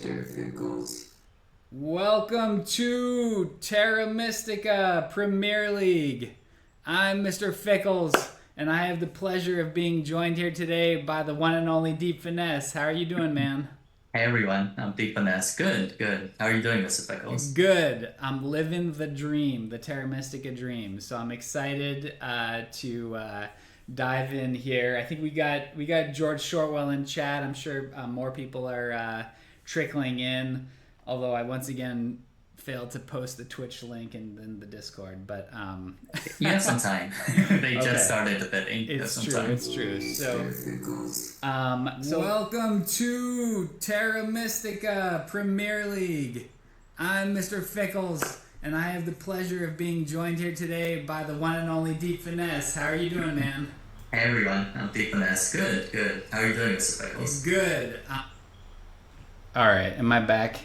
MrFickles. Welcome to Terra Mystica Premier League. I'm MrFickles, and I have the pleasure of being joined here today by the one and only DeepFinesse. How are you doing, man? Hey everyone, I'm DeepFinesse. Good. How are you doing, Mr. Fickles? Good. I'm living the dream, the Terra Mystica dream. So I'm excited to dive in here. I think we got George Shortwell in chat. I'm sure more people are trickling in. Although I once again failed to post the Twitch link and then the Discord, but You have some time. They Okay. just started the bidding. You have it's some true. time. It's true. So, MrFickles. welcome to Terra Mystica Premier League. I'm MrFickles, and I have the pleasure of being joined here today by the one and only DeepFinesse. How are you doing, man? Hey everyone, I'm DeepFinesse. Good. How are you doing, Mr. Fickles? Good. All right. Am I back?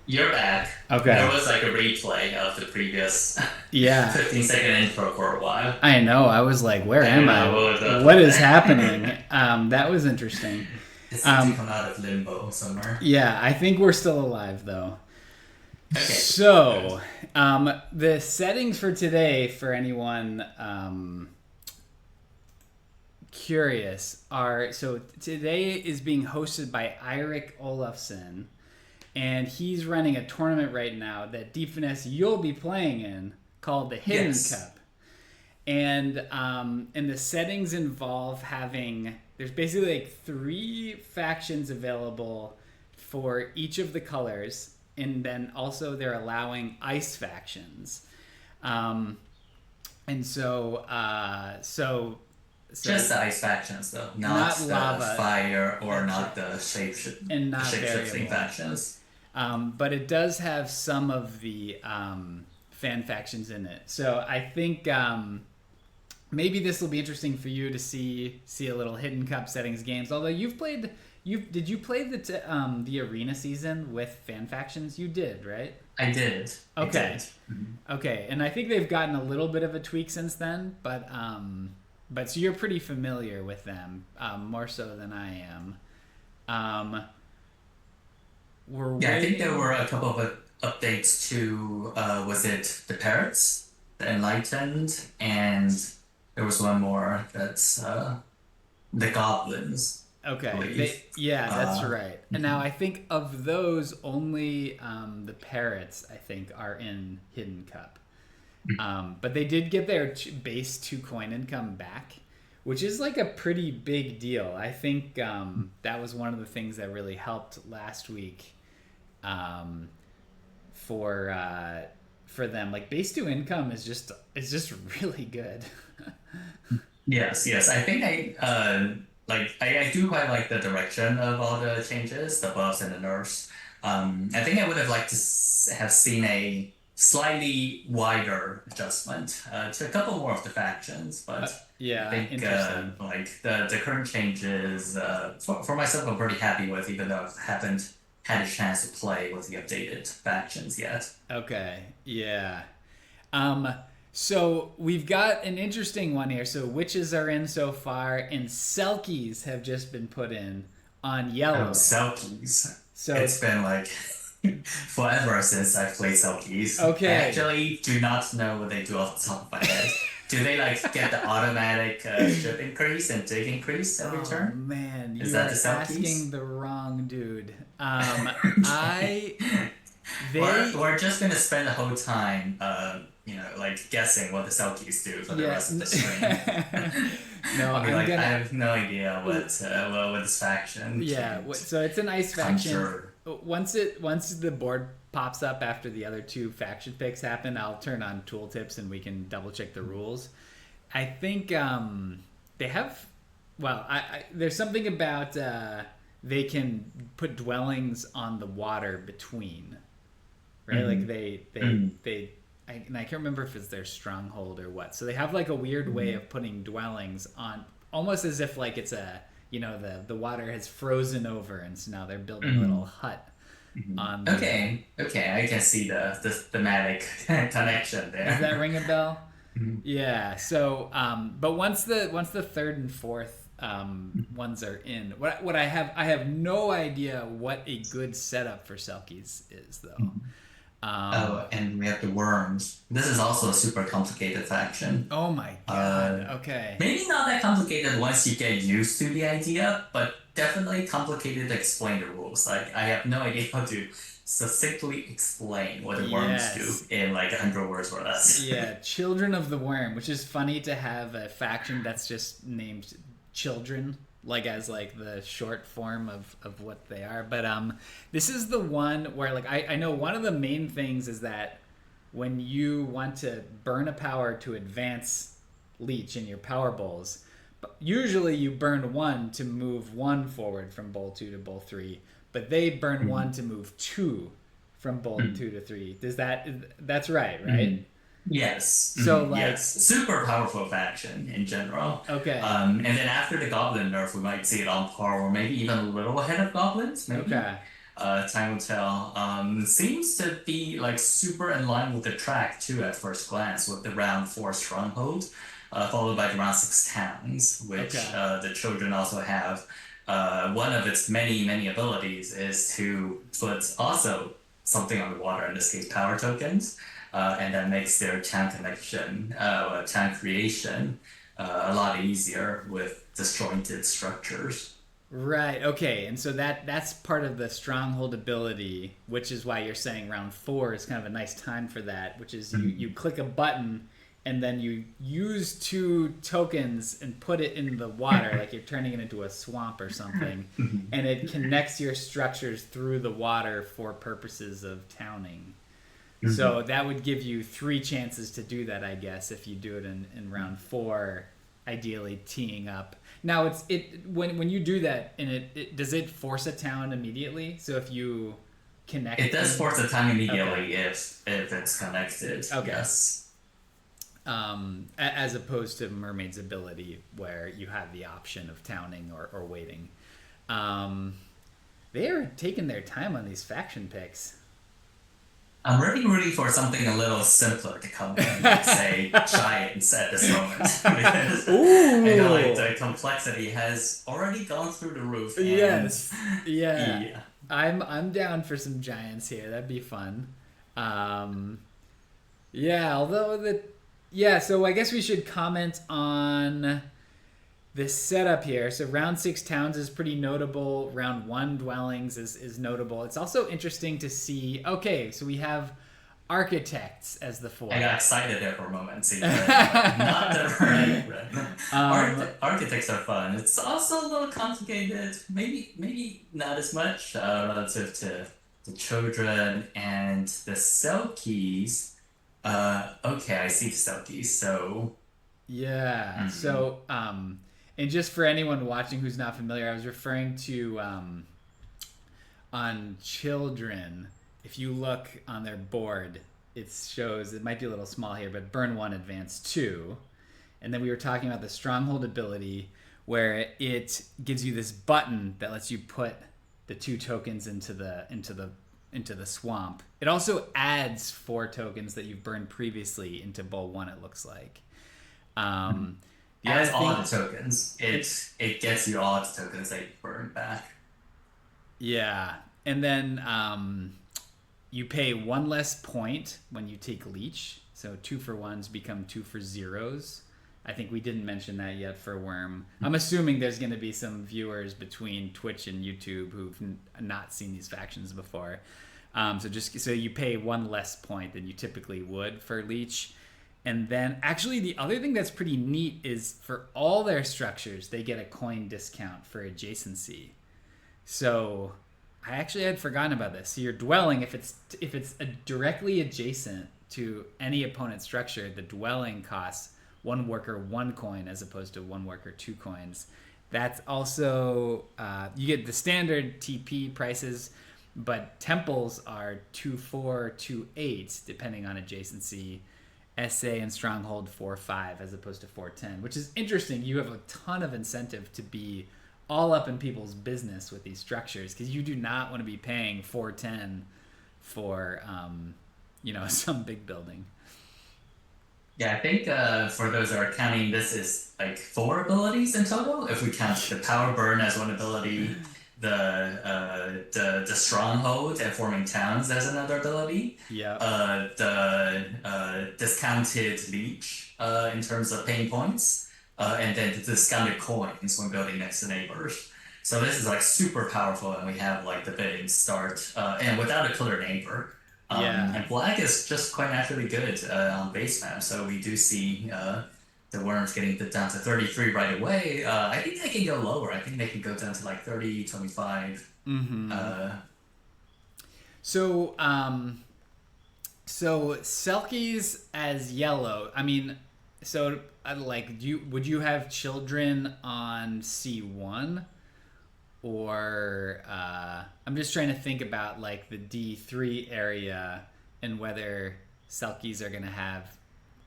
You're back. Okay. There was like a replay of the previous Yeah. 15-second intro for a while. I know. I was like, where am I? What is happening? That was interesting. It seems to come out of limbo somewhere. Yeah, I think we're still alive, though. Okay. So, the settings for today, for anyone curious, are... So, today is being hosted by Eirik Olafsson, and he's running a tournament right now that DeepFinesse you'll be playing in, called the Hidden Cup. And the settings involve having... There's basically like 3 factions available for each of the colors, and then also they're allowing ice factions. And so Just the ice factions, though, not the lava, fire or not the and not shape-shifting variable. factions. But it does have some of the fan factions in it. So I think maybe this will be interesting for you to see a little Hidden Cup settings games. Although did you play the arena season with fan factions? You did, right? I did. Okay. Okay, and I think they've gotten a little bit of a tweak since then, but so you're pretty familiar with them, more so than I am. I think there were a couple of updates to, was it the Parrots, the Enlightened, and there was one more that's the Goblins. Okay. That's right. And now I think of those, only the Parrots, I think, are in Hidden Cup. But they did get their base 2 coin income back, which is like a pretty big deal. I think that was one of the things that really helped last week for them. Like base 2 income is just really good. Yes. I think I do quite like the direction of all the changes, the buffs and the nerfs. I think I would have liked to have seen a slightly wider adjustment to a couple more of the factions, but I think interesting. the current changes for myself, I'm pretty happy with, even though I haven't had a chance to play with the updated factions yet. Okay, yeah. So we've got an interesting one here. So witches are in so far, and Selkies have just been put in on yellow. Oh, Selkies. So it's been like forever since I've played Selkies. Okay. I actually do not know what they do off the top of my head. Do they get the automatic ship increase and dig increase every turn? Oh man, Is you that are the Selkies? asking the wrong dude. We're just gonna spend the whole time, guessing what the Selkies do for the rest of the stream. No, I have no idea what this faction. Yeah, so it's an ice faction. Sure. Once the board pops up after the other 2 faction picks happen, I'll turn on tooltips and we can double check the rules. I think they have. Well, there's something about they can put dwellings on the water between, right? Like they. I can't remember if it's their stronghold or what. So they have like a weird way of putting dwellings on, almost as if like it's a, the water has frozen over, and so now they're building a little hut on the... Okay, I can see the thematic connection there. Does that ring a bell? Yeah. So, but once the 3rd and 4th ones are in. What I have no idea what a good setup for Selkies is though. Oh, and we have the worms. This is also a super complicated faction. Oh my god. Uh, Okay. Maybe not that complicated once you get used to the idea, but definitely complicated to explain the rules. Like, I have no idea how to succinctly explain what the worms do Yes. in like 100 words or less. Yeah, Children of the Worm, which is funny to have a faction that's just named Children, like as like the short form of what they are. But this is the one where like I know one of the main things is that when you want to burn a power to advance Leech in your power bowls, usually you burn one to move one forward from bowl two to bowl three, but they burn one to move two from bowl two to three. That's right, right? Yes. So like, Yes. Super powerful faction in general. okay, And then after the Goblin nerf, we might see it on par or maybe even a little ahead of Goblins, maybe. okay, Time will tell. Seems to be like super in line with the track too at first glance with the round 4 Stronghold, followed by the round 6 Towns, which okay. the children also have. One of its many, many abilities is to put also something on the water, in this case power tokens, and that makes their town connection, town creation, a lot easier with disjointed structures. Right. Okay. And so that's part of the stronghold ability, which is why you're saying round 4 is kind of a nice time for that, which is you click a button and then you use 2 tokens and put it in the water like you're turning it into a swamp or something, and it connects your structures through the water for purposes of towning. So that would give you 3 chances to do that, I guess, if you do it in round 4, ideally teeing up. Now when you do that, and does it force a town immediately? So if you connect, It does force a time immediately Okay. if it's connected. Okay. Yes. As opposed to Mermaid's ability, where you have the option of towning or waiting. They are taking their time on these faction picks. I'm really rooting for something a little simpler to come in, like say giants at this moment. Because I know like Ooh. the complexity has already gone through the roof and Yes. Yeah. yeah. I'm down for some giants here. That'd be fun. Um, yeah, although so I guess we should comment on this setup here. So round 6 towns is pretty notable. Round 1 dwellings is notable. It's also interesting to see. Okay, so we have architects as the 4. I got excited there for a moment. See, not the right. Architects are fun. It's also a little complicated. Maybe not as much relative to the children and the Selkies. Okay, I see the Selkies. So, Yeah. So, and just for anyone watching who's not familiar, I was referring to on children. If you look on their board, it shows it might be a little small here, but burn 1, advance 2, and then we were talking about the stronghold ability, where it gives you this button that lets you put the 2 tokens into the swamp. It also adds 4 tokens that you've burned previously into bowl 1. It looks like. The as other all thing, the tokens, it gets you all the tokens that you burn back. yeah, and then you pay 1 less point when you take leech. So 2 for 1s become 2 for 0s. I think we didn't mention that yet for Worm. I'm assuming there's going to be some viewers between Twitch and YouTube who've not seen these factions before. So you pay 1 less point than you typically would for leech. And then actually the other thing that's pretty neat is for all their structures, they get a coin discount for adjacency. So I actually had forgotten about this. So your dwelling, if it's directly adjacent to any opponent's structure, the dwelling costs 1 worker 1 coin as opposed to 1 worker 2 coins. That's also you get the standard TP prices, but temples are 2-4, 2-8 depending on adjacency. SA and Stronghold 4-5 as opposed to 4-10, which is interesting. You have a ton of incentive to be all up in people's business with these structures, because you do not want to be paying 4-10 for some big building. Yeah, I think for those that are counting, this is like four abilities in total. If we count the power burn as one ability, the stronghold and forming towns as another ability, Yep. the discounted leech in terms of pain points, and then the discounted coins when building next to neighbors. So this is like super powerful, and we have like the bidding start, and without a killer neighbor. Yeah. And black is just quite naturally good on base map, so we do see the worms getting down to 33 right away. I think they can go lower. I think they can go down to like 30, 25. Mm-hmm. Uh, So, so Selkies as yellow. I mean, so like, would you have children on C1? Or I'm just trying to think about like the D3 area and whether Selkies are gonna have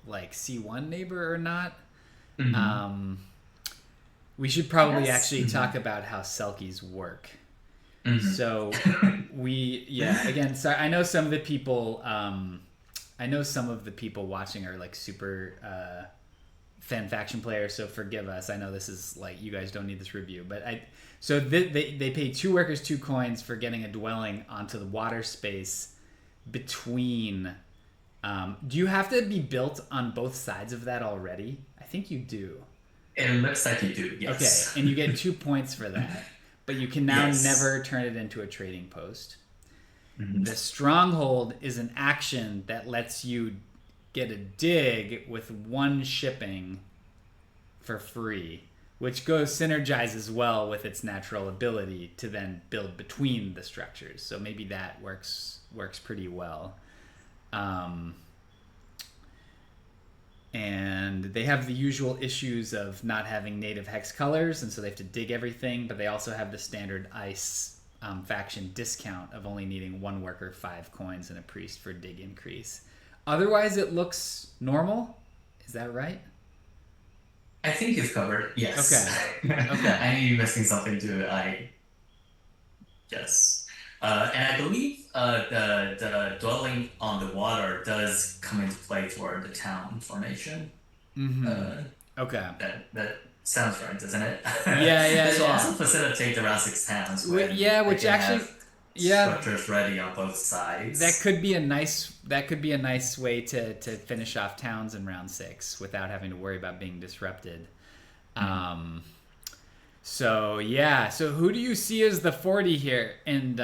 like C1 neighbor or not. mhm. Um, we should probably Yes. actually talk about how Selkies work. So Mhm. yeah, again, sorry, I know some of the people, I know some of the people watching are like super fan faction players, so forgive us. I know this is like you guys don't need this review, but they pay 2 workers 2 coins for getting a dwelling onto the water space between. Do you have to be built on both sides of that already? I think you do. It looks like you do, Okay, yes. and you get 2 points for that, but you can now Yes. never turn it into a trading post. Mhm. The stronghold is an action that lets you get a dig with 1 shipping for free, which goes synergizes well with its natural ability to then build between the structures. So maybe that works pretty well. Um, and they have the usual issues of not having native hex colors, and so they have to dig everything. But they also have the standard ice faction discount of only needing 1 worker 5 coins and a priest for dig increase. Otherwise, it looks normal. Is that right? I think you've covered. Yes. Okay. Okay. I knew you were missing something too. Yes. And I believe the dwelling on the water does come into play for the town formation. Mm-hmm. Uh, Okay. that sounds right, doesn't it? Yeah, yeah, This will yeah. also facilitate the round six towns when Yeah, I which can actually, have yeah, structures ready on both that sides. could be a nice way to finish off towns in round 6 without having to worry about being disrupted. Mhm. Um, so yeah, so who do you see as the 40 here? And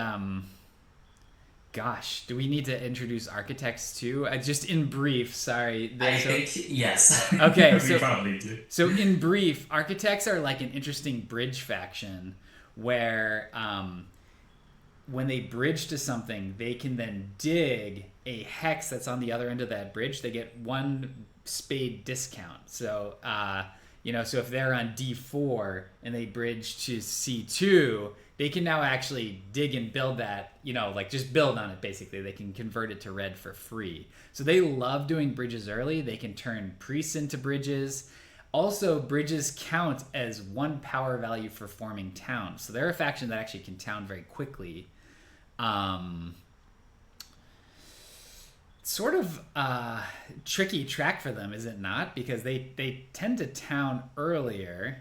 gosh, do we need to introduce architects too? Just in brief, sorry. I So think yes, okay, we so probably do. so in brief, architects are like an interesting bridge faction where when they bridge to something, they can then dig a hex that's on the other end of that bridge. They get 1 spade discount. So, so if they're on D4 and they bridge to C2, they can now actually dig and build that, like just build on it basically. They can convert it to red for free. So they love doing bridges early. They can turn priests into bridges. Also, bridges count as 1 power value for forming towns. So they're a faction that actually can town very quickly. um, Sort of tricky track for them, is it not? Because they tend to town earlier,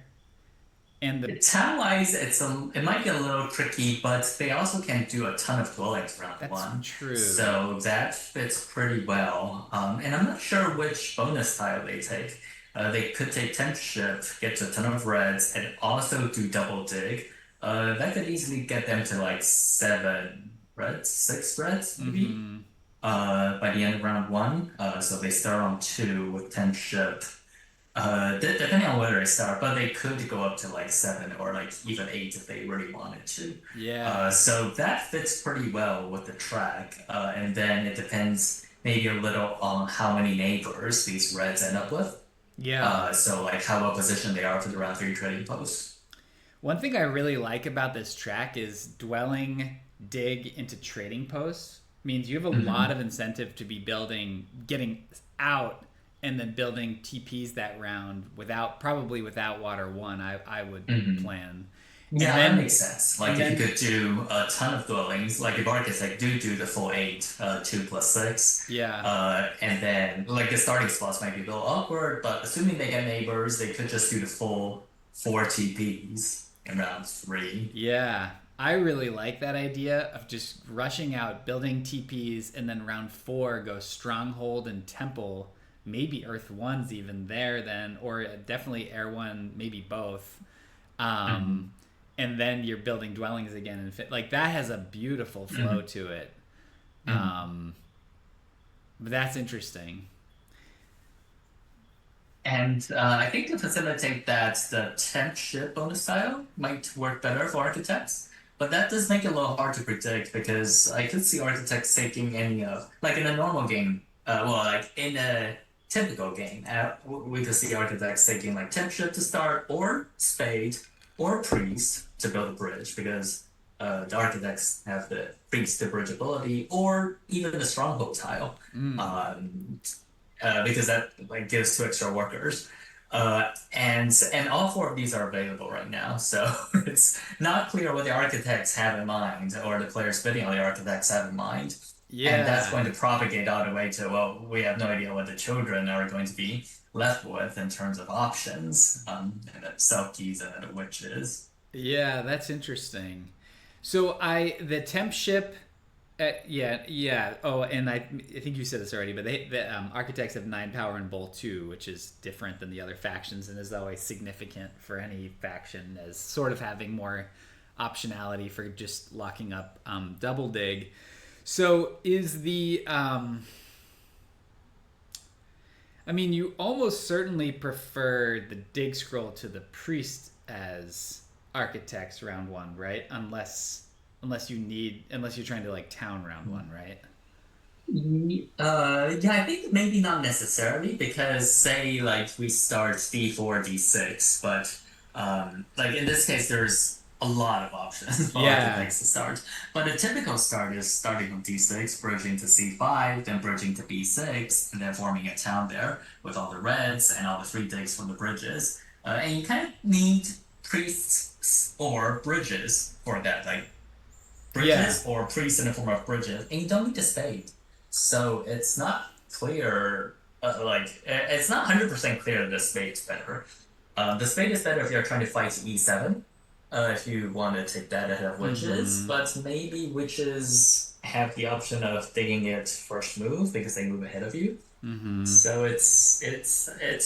and the Town wise, it might be a little tricky, but they also can do a ton of dwellings round that's one, true. so that fits pretty well. And I'm not sure which bonus tile they take. They could take 10th shift, get to a ton of reds, and also do double dig. That could easily get them to like 7 reds, 6 reds maybe. Mm-hmm. By the end of round one. So they start on 2 with 10th shift. Depending on where they start, but they could go up to like 7 or like even 8 if they really wanted to. Yeah. So that fits pretty well with the track. And then it depends maybe a little on how many neighbors these reds end up with. Yeah. So like how well positioned they are for the round 3 trading post. One thing I really like about this track is dwelling dig into trading posts means you have a lot Hmm. of incentive to be building, getting out, and then building TPs that round without probably without water one. I would Hmm. plan, And Yeah, that makes then sense. Like and if you then could do a ton of dwellings, like if architect do the full eight, 2 plus 6, yeah. and then like the starting spots might be a little awkward, but assuming they get neighbors, they could just do the full 4 TPs in round 3. Yeah, I really like that idea of just rushing out, building TPs, and then round 4 go Stronghold and Temple. Maybe Earth One's even there then, or definitely Air One, maybe both. Um, Mhm. and then you're building dwellings again, and like that has a beautiful flow Mhm. to it. Mhm. Um, but that's interesting. And I think to facilitate that, the temp ship bonus tile might work better for architects. But that does make it a little hard to predict because I could see architects taking any of, like in a normal game, well, like in a typical game, we could see architects taking like temp ship to start, or spade, or priest to build a bridge because the architects have the priest to bridge ability, or even the stronghold tile. Mm. Um, because that like gives 2 extra workers. And all 4 of these are available right now, so it's not clear what the architects have in mind, or the players bidding on the architects have in mind. And that's Yeah, going to propagate all the way to, well, we have no idea what the children are going to be left with in terms of options, and the selkies and the witches. yeah, that's interesting. So the temp ship. Yeah, yeah. Oh, and I think you said this already, but the architects have 9 power in Bowl 2, which is different than the other factions and is always significant for any faction as sort of having more optionality for just locking up double dig. So is the I mean, you almost certainly prefer the dig scroll to the priest as architects round 1, right? Unless you're trying to like town round 1, right? Yeah, I think maybe not necessarily because say like we start D4, D6, but like in this case there's a lot of options for Yeah. architects to start. But a typical start is starting from D6, bridging to C5, then bridging to B6, and then forming a town there with all the reds and all the 3 digs from the bridges. And you kind of need priests or bridges for that, like Yeah. bridges or priests in the form of bridges, and you don't need to spade. So it's not clear, it's not 100% clear that the spade's better. The spade is better if you're trying to fight E7, if you want to take that ahead of witches, Mm-hmm. but maybe witches have the option of taking it first move because they move ahead of you. Mm-hmm. So it's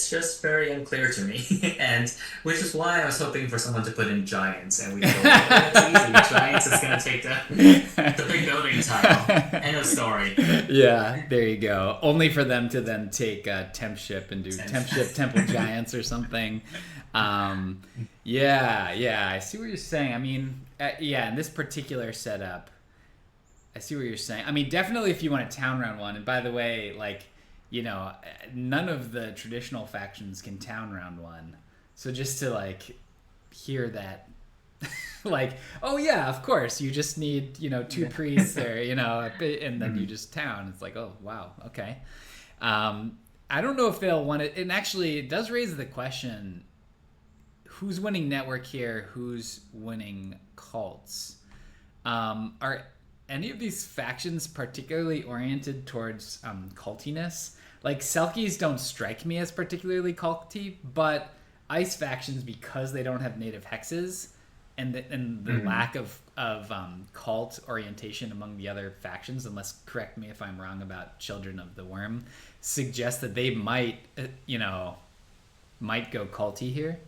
just very unclear to me, and which is why I was hoping for someone to put in giants, and we could go like, oh, it's easy. Giants is gonna take the big building tile. End of story. Yeah, there you go. Only for them to then take temp ship and do And temp ship temple giants or something. Um, yeah, yeah, I see what you're saying. I mean, yeah, in this particular setup, I see what you're saying. I mean, definitely if you want a town round 1. And by the way, like, none of the traditional factions can town round 1. So just to like hear that, like, oh yeah, of course, you just need 2 priests or and then you Mhm. just town. It's like, oh wow, okay. Um, I don't know if they'll want it. And actually, it does raise the question: who's winning network here? Who's winning cults? Are any of these factions particularly oriented towards cultiness? Like Selkies don't strike me as particularly culty, but ice factions, because they don't have native hexes and the Mhm. lack of cult orientation among the other factions, unless correct me if I'm wrong about Children of the Worm, suggests that they might go culty here.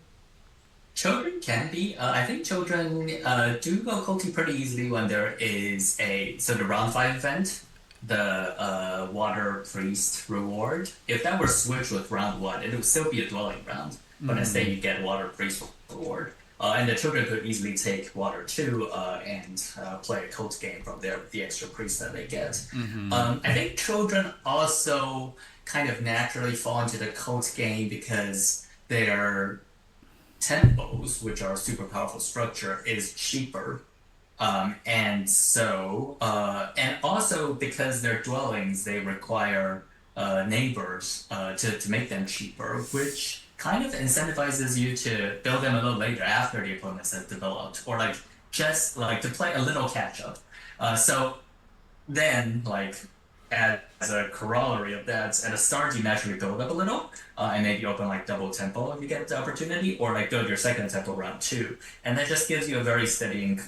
Children can be. I think children do go culty pretty easily when there is the round 5 event, the water priest reward. If that were switched with round 1, it would still be a dwelling round, but instead Mm-hmm. you get water priest reward. And the children could easily take water too and play a cult game from there with the extra priest that they get. Mm-hmm. I think children also kind of naturally fall into the cult game because they're tempos, which are super powerful structure, is cheaper. And also because they're dwellings, they require neighbors to make them cheaper, which kind of incentivizes you to build them a little later after the opponents have developed, or like just like to play a little catch up. So then, like, as a corollary of that, at the start, you naturally build up a little, and maybe open like double tempo if you get the opportunity, or like build your second tempo round two, and that just gives you a very steady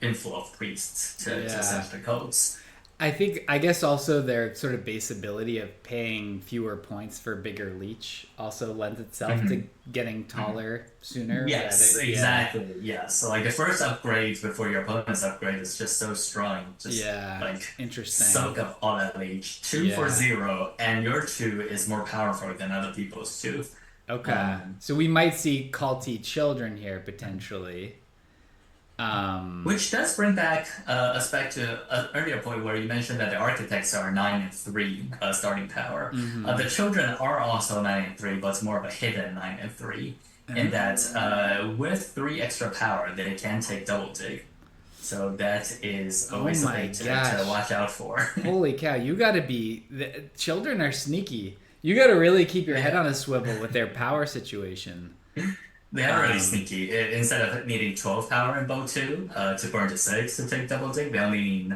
inflow of priests to Yeah. essentially codes. I guess also their sort of base ability of paying fewer points for bigger leech also lends itself to Hmm. getting Hmm. taller sooner. Yes, Rather, yeah, exactly. Yeah. So like the first upgrade before your opponent's upgrade is just so strong. Just yeah, like interesting. soak up all that leech. Two for Yeah. zero, and your two is more powerful than other people's two. Okay. Um, So we might see culty children here potentially. Um, which does bring back us back to an earlier point where you mentioned that the architects are 9 and 3 starting power. mhm. The children are also 9 and 3, but it's more of a hidden 9 and 3. In that, with 3 extra power, they can take double dig. So that is Oh always a my thing to gosh. watch out for. Holy cow, you gotta be. The children are sneaky. You gotta really keep your head Yeah, on a swivel with their power situation. they are really Um, sneaky. Instead of needing 12 power in bow 2 to burn to 6 to take double dig, they only need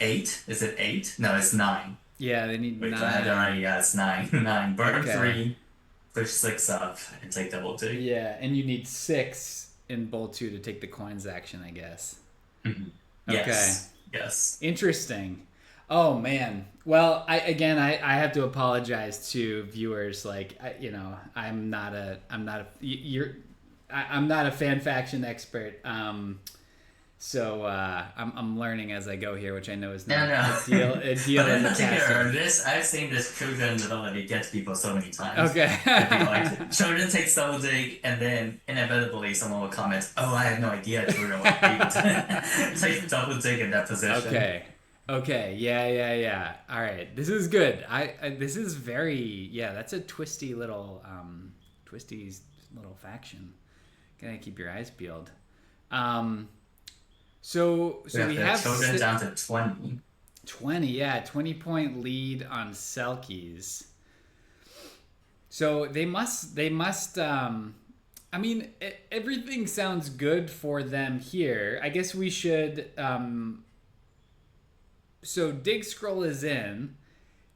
8. Is it 8? No, it's 9. yeah, they need Wait, I had it right. 9. Yeah, it's 9. 9. Burn Okay. 3, push 6 up, and take double dig. Yeah, and you need 6 in bowl 2 to take the coins action, I guess. Mhm. Okay. Yes. Yes. Interesting. Oh man. Well, I have to apologize to viewers. Like, I'm not a fan faction expert. I'm learning as I go here, which I know is No, not no. a deal But in as a particular, caster. I've seen this children ability get people so many times. Okay. It'd be like, children take double dig, and then inevitably someone will comment, oh, I had no idea children would be able to take double dig in that position. Okay. Okay. Yeah. Yeah. Yeah. All right. This is good. This is very. Yeah. That's a twisty little faction. Gotta keep your eyes peeled. Um. We So have we the have children down to 20. 20. Yeah. 20-point lead on Selkies. So they must. They must. I mean, everything sounds good for them here. I guess we should. So dig scroll is in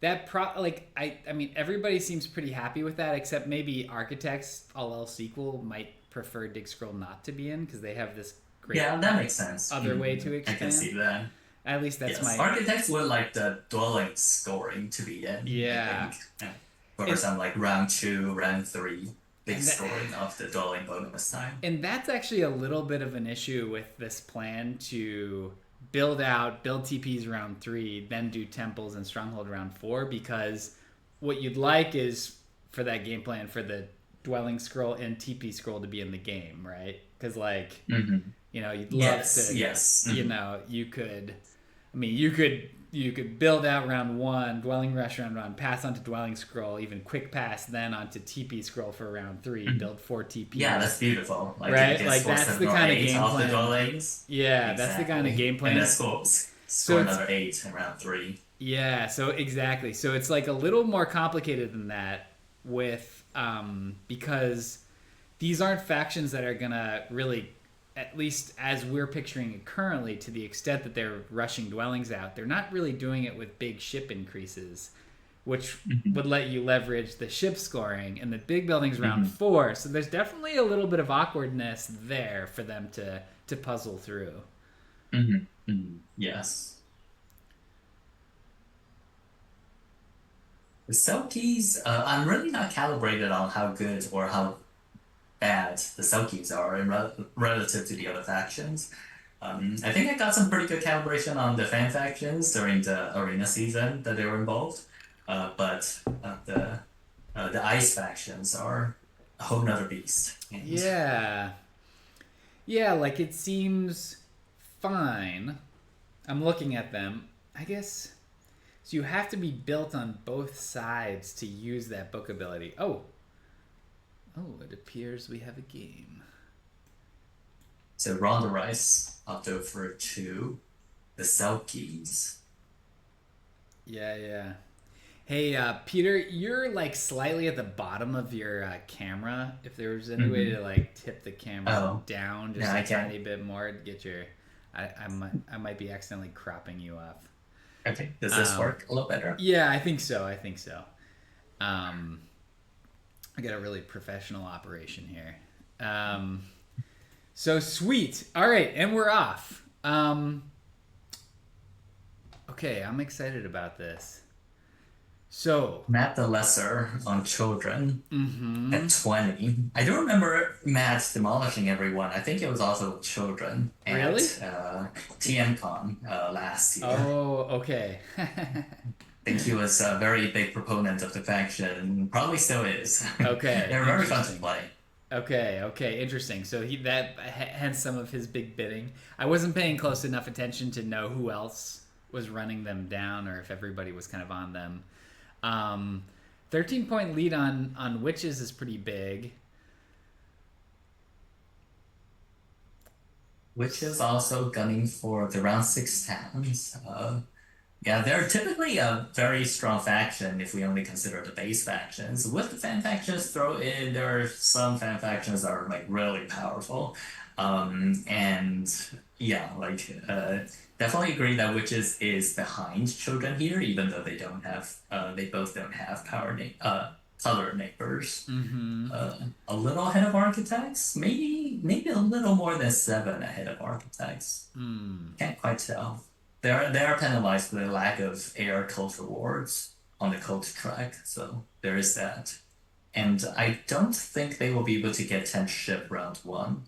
I mean everybody seems pretty happy with that except maybe architects all else equal might prefer dig scroll not to be in because they have this great Yeah, that makes sense. other way to I can expand. see that. At least that's Yes, my architects would like the dwelling scoring to be in, I yeah. think. Yeah. For And some like round 2, round 3, big and that, scoring of the dwelling bonus time. and that's actually a little bit of an issue with this plan to build TPs round 3, then do temples and stronghold round 4 because what you'd like is for that game plan for the dwelling scroll and TP scroll to be in the game, right? Because like Hmm. you'd love Yes, to, yes. you could, I mean, you could build out round 1, dwelling rush round 1, pass onto dwelling scroll, even quick pass, then onto TP scroll for round 3, Mhm. build 4 Yeah, TPs. that's beautiful. Like it Right, gets like four, that's the seven, or kind of eight game off the plan. dwellings. Yeah, that's the kind of Exactly. game And then plan. So score it's another 8 in round 3. yeah, so exactly. So it's like a little more complicated than that with because these aren't factions that are gonna really, at least as we're picturing it currently, to the extent that they're rushing dwellings out, they're not really doing it with big ship increases, which Hmm. would let you leverage the ship scoring and the big buildings round Hmm. 4. So there's definitely a little bit of awkwardness there for them to puzzle through. Hmm. Hmm. Yes. The Selkies, I'm really not calibrated on how good or how bad the Selkies are relative to the other factions. I think I got some pretty good calibration on the fan factions during the arena season that they were involved, but the ice factions are a whole nother beast. And Yeah. Yeah, like it seems fine. I'm looking at them. I guess so you have to be built on both sides to use that book ability. Oh. Oh, it appears we have a game. so Ronda Rice opted over to the Selkies. Yeah, yeah. Hey, Peter, you're like slightly at the bottom of your camera. If there was any way Hmm. to like tip the camera Oh, down just yeah, a I tiny can. bit more to get your, I might be accidentally cropping you off. Okay, does this Um, work a little better? yeah, I think so. I think so. Um, I got a really professional operation here. Um, so sweet. All right, and we're off. Okay, I'm excited about this. So, Matt the Lesser on children mm-hmm. at 20. I do remember Matt demolishing everyone. I think it was also children Really? at TMCon last year. Oh, okay. I think he was a very big proponent of the faction, probably still is. Okay, They're very fun to interesting. play. Okay, interesting. So he that hence some of his big bidding. I wasn't paying close enough attention to know who else was running them down or if everybody was kind of on them. Um, 13-point lead on witches is pretty big. Which is also gunning for the round six towns. Yeah, they're typically a very strong faction if we only consider the base factions. With the fan factions throw in, there are some fan factions that are like really powerful. And yeah, definitely agree that Witches is behind Children here, even though they both don't have color neighbors. Mm-hmm. A little ahead of Architects, maybe a little more than seven ahead of Architects. Mm. Can't quite tell. They are penalized for the lack of air cult rewards on the cult track, so there is that. And I don't think they will be able to get 10 ship round one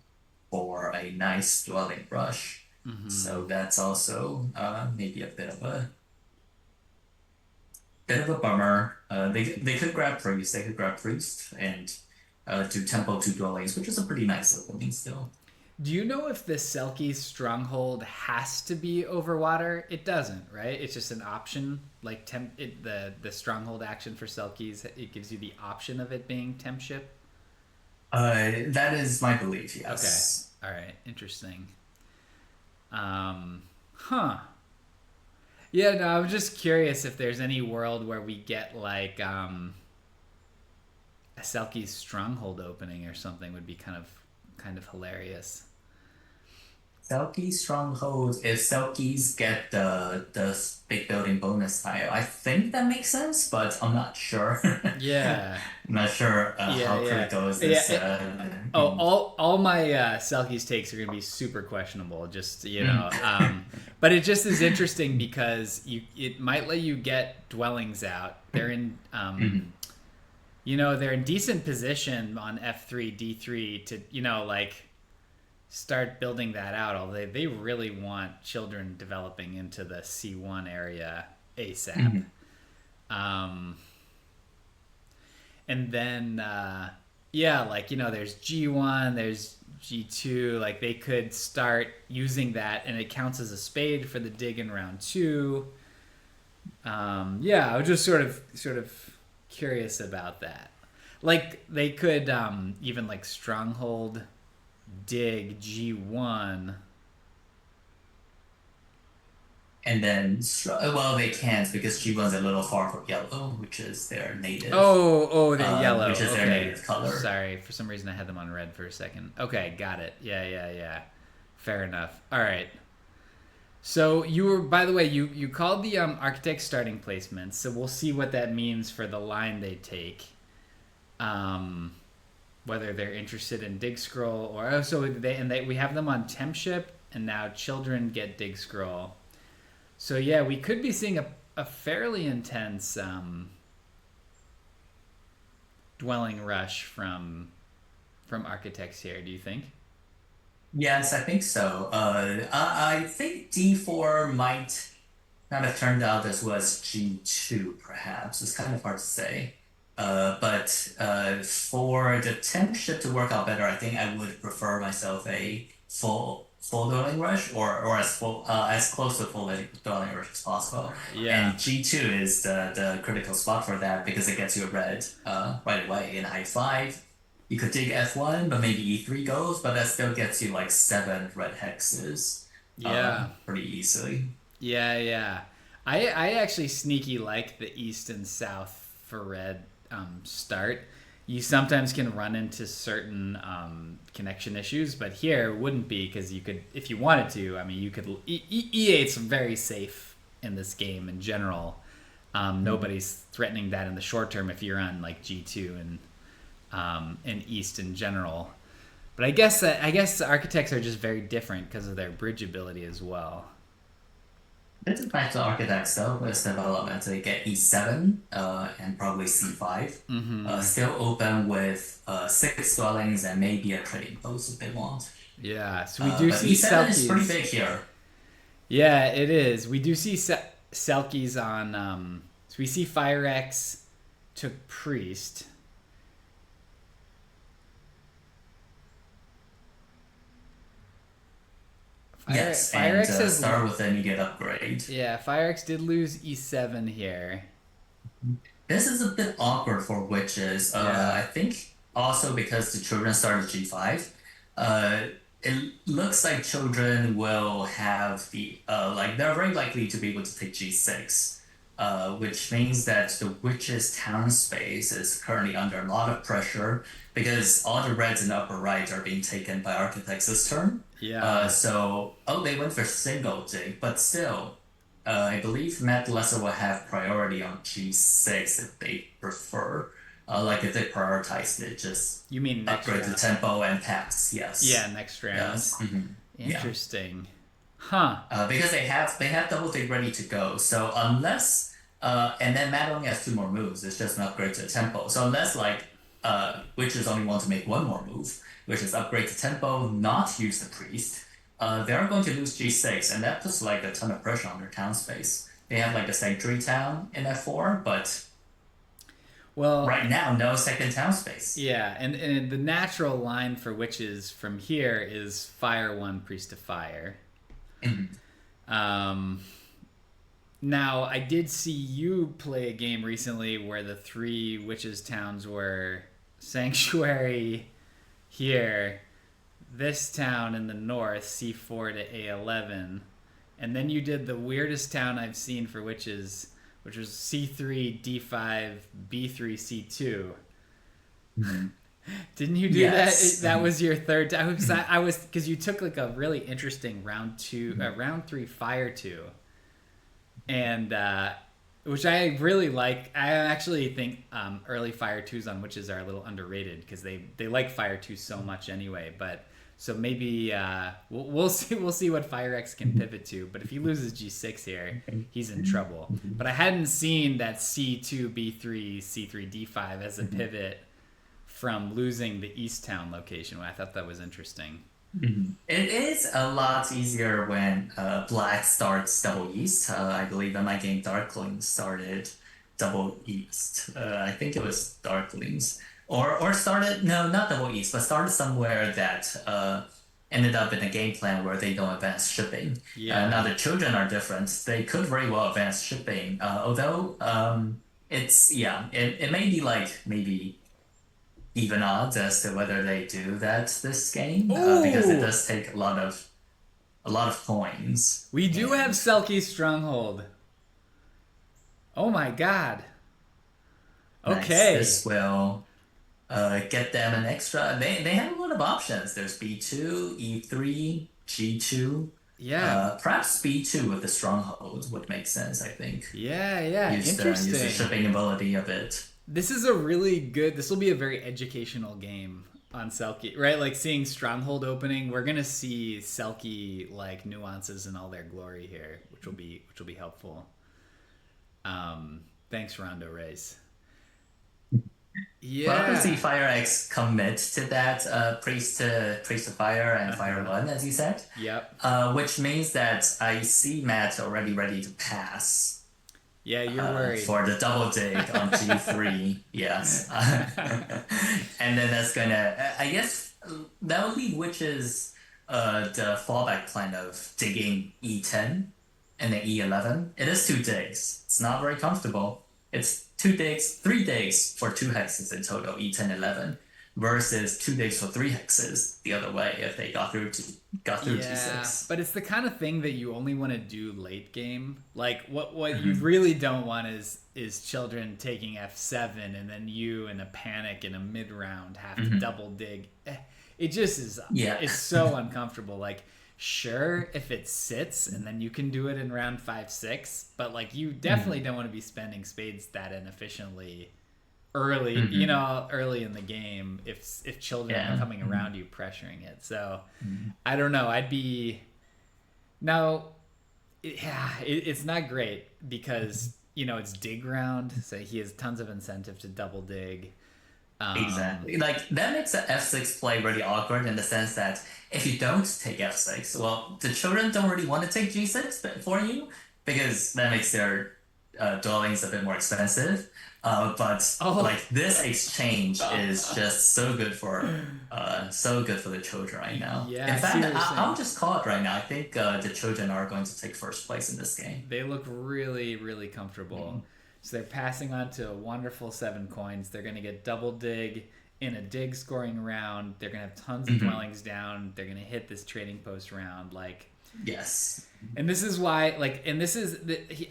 for a nice dwelling rush. Mm-hmm. So that's also maybe a bit of a bummer. They could grab priest, and do tempo two dwellings, which is a pretty nice opening still. Do you know if the Selkie's stronghold has to be over water? It doesn't, right? It's just an option. Like the stronghold action for Selkies, it gives you the option of it being temp ship. That is my belief, Okay, yes. all right, interesting. Huh? Yeah, no, I'm just curious if there's any world where we get like a Selkie's stronghold opening or something would be kind of hilarious. Selkie strongholds. If Selkies get the big building bonus tile, I think that makes sense, but I'm not sure. Yeah, I'm not sure yeah, how yeah, critical is yeah. this. Oh, all my Selkies takes are gonna be super questionable. Just but it just is interesting because it might let you get dwellings out. They're in decent position on F3 D3 to like start building that out. Although they really want children developing into the C1 area ASAP. Um, and then yeah, there's G1, there's G2. Like they could start using that, and it counts as a spade for the dig in round two. Yeah, I was just sort of curious about that. Like they could even like stronghold dig G1. And then, well, they can't because G1's a little far from yellow, which is their native, Oh, they're yellow. which is their Okay. native color. Sorry, for some reason I had them on red for a second. Okay, got it. Yeah. Fair enough. All right. So you were, by the way, you called the architect starting placements. So we'll see what that means for the line they take. Um, Whether they're interested in dig scroll or we have them on temp ship, and now children get dig scroll. So yeah, we could be seeing a fairly intense dwelling rush from architects here. Do you think? Yes, I think so. I think D4 might not have turned out as well as G2, perhaps. It's kind of hard to say. But for the temp ship to work out better, I think I would prefer myself a full dwelling rush or as close to full dwelling rush as possible. Yeah. And G2 is the critical spot for that because it gets you a red right away in high five. You could dig F1, but maybe E3 goes, but that still gets you like seven red hexes Yeah. pretty easily. Yeah. I actually sneaky like the east and south for red start. You sometimes can run into certain connection issues, but here wouldn't be because you could, if you wanted to. I mean, you could. E8's very safe in this game in general. Nobody's threatening that in the short term if you're on like G2 and East in general. But I guess the architects are just very different because of their bridge ability as well. It's back to architects though, with development. They get E7 and probably C5. Still open with 6 dwellings and maybe a trading post if they want. Yeah, so we do But see E7 is pretty Selkies. big here. Yeah, it is. We do see Selkies on. So we see FireX took Priest. Yes, and FireX has. start with an immediate upgrade. Yeah, FireX did lose E7 here. This is a bit awkward for witches. Yeah. I think also because the children started G5. Uh, it looks like children will have the like they're very likely to be able to take G6, which means that the witch's town space is currently under a lot of pressure because all the reds in the upper right are being taken by architects this turn. Yeah. So oh, they went for single dig, but still, I believe Matt Lesser will have priority on G6 if they prefer. Like if they prioritized it, just You mean next upgrade the round? tempo and pass. Yes. Yeah, next round. Yes. Yeah. Interesting. Huh. Because they have double dig ready to go. So unless and then Matt only has 2 more moves, it's just an upgrade to tempo. So unless like witches only want to make 1 more move, which is upgrade to tempo, not use the priest, they're going to lose G6, and that puts like a ton of pressure on their town space. They have like a sanctuary town in F4, but Well, right now no second town space. yeah, and the natural line for witches from here is fire one, priest to fire. Um, Now, I did see you play a game recently where the 3 witches towns were Sanctuary here, this town in the north, C4 to A11, and then you did the weirdest town I've seen for witches, which was C3, D5, B3, C2. Didn't you do Yes. that? That was your third time. I was because you took like a really interesting round 3 fire 2, and which I really like. I actually think early fire 2s on witches are a little underrated because they like fire 2 so much anyway. But so maybe we'll see what FireX can pivot to. But if he loses G6 here, he's in trouble. But I hadn't seen that C2 B3 C3 D5 as a pivot from losing the East Town location. I thought that was interesting. It is a lot easier when black starts double east. I believe in my game Darkling started double east. I think it was Darklings. Or started, no, not double east, but started somewhere that ended up in a game plan where they don't advance shipping. Yeah. Now the children are different. They could very well advance shipping. Although it may be like maybe even odds as to whether they do that this game because it Ooh. does take a lot of coins. We do have And Selkie Stronghold. Oh my god. nice. Okay. This will get them an extra. They have a lot of options. There's B2, E3, G2. Yeah. Perhaps B2 with the stronghold would make sense. I think Yeah. use the Interesting. shipping ability of it. This is a really good. This will be a very educational game on Selkie, right? Like seeing Stronghold opening, we're gonna see Selkie like nuances in all their glory here, which will be helpful. Thanks, Rondo Race. Well, to see Yeah. FireX commit to that priest to fire and fire one, as you said. Yep. Which means that I see Matt already ready to pass Yeah, you're worried. for the double dig on G3. Yes. And then that's gonna, I guess, that will leave witches the fallback plan of digging E10 and then E11. It is 2 digs. It's not very comfortable. It's 2 digs, 3 digs for 2 hexes in total, E10, 11. versus 2 digs for 3 hexes the other way if they got through Yeah, T6. but it's the kind of thing that you only want to do late game. Like what you Hmm. really don't want is children taking F7 and then you in a panic in a mid round have to Hmm. double dig. It just is Yeah. it's so uncomfortable. Like sure if it sits and then you can do it in round 5 6, but like you definitely Hmm. don't want to be spending spades that inefficiently early, Hmm. early in the game if children are Yeah. coming Hmm. around you pressuring it. So Hmm. I don't know. I'd be now. Yeah, it's not great because it's dig round, so he has tons of incentive to double dig. Um, Exactly. Like that makes the F6 play really awkward in the sense that if you don't take F6, well, the children don't really want to take G6 for you because that makes their dwellings a bit more expensive. But oh, like this exchange is just so good for the children right now. yeah, In I see fact, what you're I'll saying. just call it right now. I think the children are going to take first place in this game. They look really, really comfortable. So they're passing on to a wonderful 7 coins. They're going to get double dig in a dig scoring round. They're going to have tons of Mhm. dwellings down. They're going to hit this trading post round. Like, Yes. and this is why, like, and this is,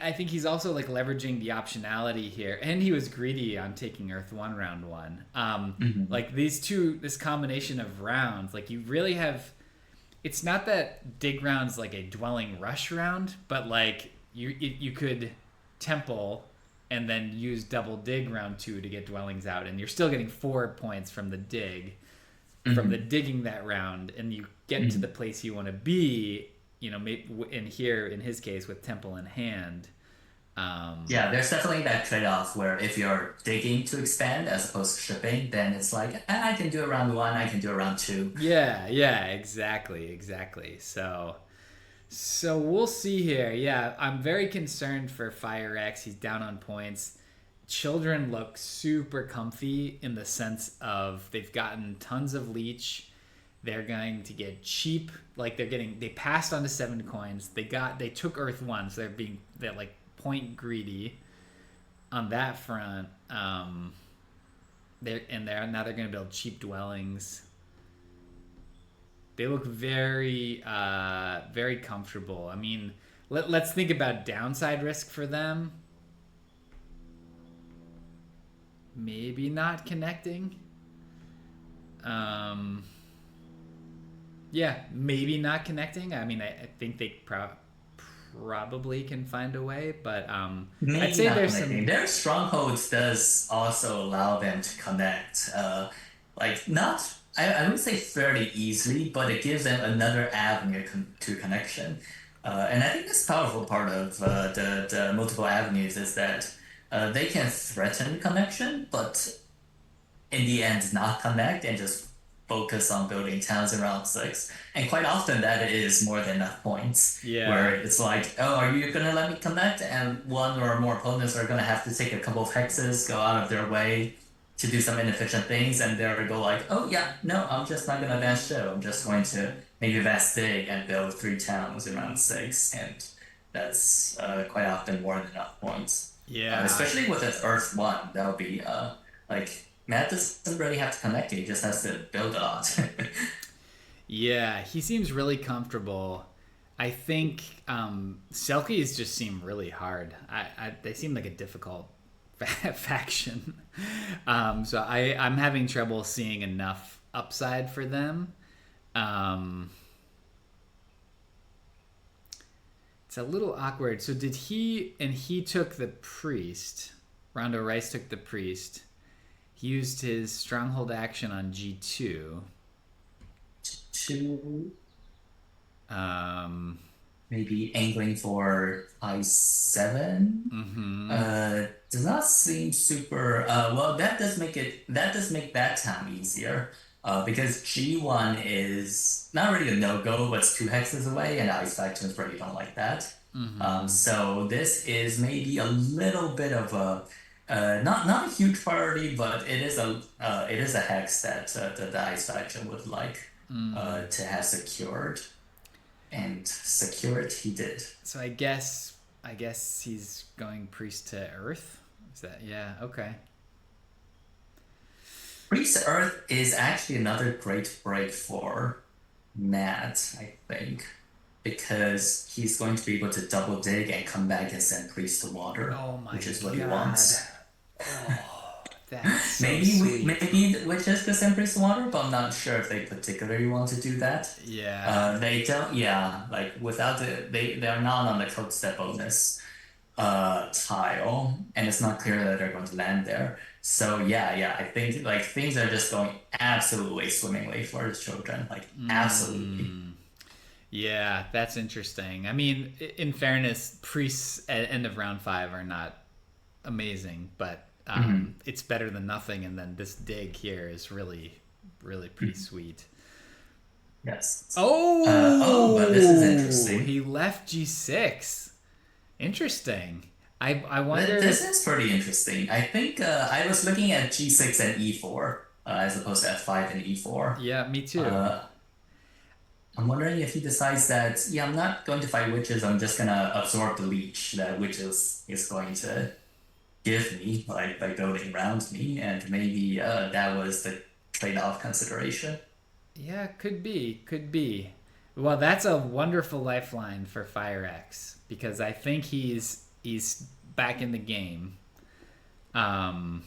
I think he's also like leveraging the optionality here. And he was greedy on taking Earth 1 round 1. Mhm. Like, this combination of rounds, like, you really have, it's not that dig round's like a dwelling rush round, but like you could temple and then use double dig round 2 to get dwellings out, and you're still getting 4 points from the dig from the Mhm. digging that round, and you get to the Mhm. place you want to be. Maybe in here in his case with temple in hand. Um, Yeah, there's definitely that trade-off where if you're digging to expand as opposed to shipping, then it's like, I can do around one, I can do around two. yeah, exactly. So we'll see here. Yeah, I'm very concerned for Fire X. He's down on points. Children look super comfy in the sense of they've gotten tons of leech. They're going to get cheap. Like they passed on to 7 coins. They took Earth 1, so they're like point greedy on that front. They're now they're going to build cheap dwellings. They look very very comfortable. I mean, let's think about downside risk for them. Maybe not connecting. Um, yeah, maybe not connecting. I mean, I think they probably can find a way, but I'd Maybe say not there's connecting. some. Their strongholds does also allow them to connect. Like not, I wouldn't say fairly easily, but it gives them another avenue to connection. And I think that's powerful part of the multiple avenues is that they can threaten connection, but in the end not connect and just focus on building towns around six. And quite often that is more than enough points where Yeah, it's like, oh, are you gonna let me connect? And one or more opponents are gonna have to take a couple of hexes, go out of their way to do some inefficient things, and they'll go like, oh yeah, no, I'm just not gonna advance show. I'm just going to maybe advance big and build 3 towns around six, and that's quite often more than enough points. yeah, Especially with an Earth one, that'll be like Matt doesn't really have to connect, he just has to build a lot. yeah. He seems really comfortable. I think Selkies just seem really hard. They seem like a difficult faction. So I'm having trouble seeing enough upside for them. Um, it's a little awkward. So did he took the priest. Rondo Rice took the priest. He used his stronghold action on G2. Two, Um, maybe angling for I7. mm-hmm. Does not seem super. Well, that does make that town easier. Because G1 is not really a no-go, but it's 2 hexes away, and ice factions really don't like that. Mm-hmm. So this is maybe a little bit of a not a huge priority, but it is a hex that the ice faction would like to have secured, and secured he did. So I guess he's going priest to Earth. Is that yeah? Okay. Priest Earth is actually another great break for Matt, I think, because he's going to be able to double dig and come back and send Priest to water, Oh my which is what he god. wants. Oh, that's so Maybe sweet. witches could send Priest to water, but I'm not sure if they particularly want to do that. Yeah. They don't, yeah, like without they're not on the code step bonus tile, and it's not clear that they're going to land there. So yeah, I think like things are just going absolutely swimmingly for the children, like absolutely. Yeah, that's interesting. I mean, in fairness, priests at end of round 5 are not amazing, but Mhm. it's better than nothing. And then this dig here is really, really pretty sweet. Yes. But this is Oh, interesting. he left G6. Interesting. I wonder. This is pretty interesting. I think I was looking at G6 and E4 as opposed to F5 and E4. Yeah, me too. Uh, I'm wondering if he decides that, yeah, I'm not going to fight witches, I'm just gonna absorb the leech that witches is going to give me, like by building around me, and maybe that was the trade-off consideration. Yeah, could be, could be. Well, that's a wonderful lifeline for FireX because I think he's back in the game. Um,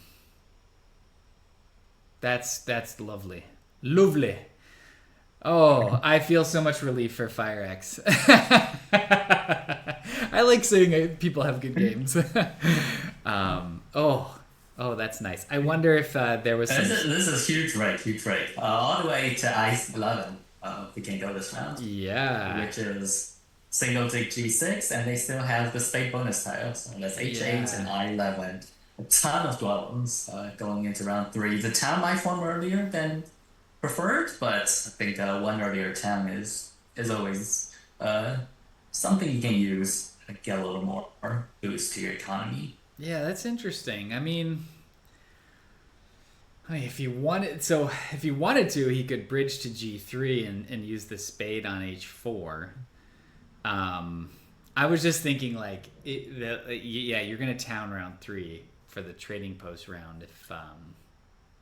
that's lovely, lovely. Oh, I feel so much relief for FireX. I like seeing people have good games. Oh, oh, that's nice. I wonder if there was some. This is huge rate, huge rate. All the way to Ice 11, we can go this round, Yeah, which is single dig G6, and they still have the spade bonus tile. So that's H8 and yeah. I11. A ton of dwellings going into round 3. The town might form earlier than preferred, but I think one earlier town is always something you can use to get a little more boost to your economy. Yeah, that's interesting. I mean, if he wanted to, he could bridge to G3 and use the spade on H4. Um, I was just thinking like, yeah, you're gonna town round 3 for the trading post round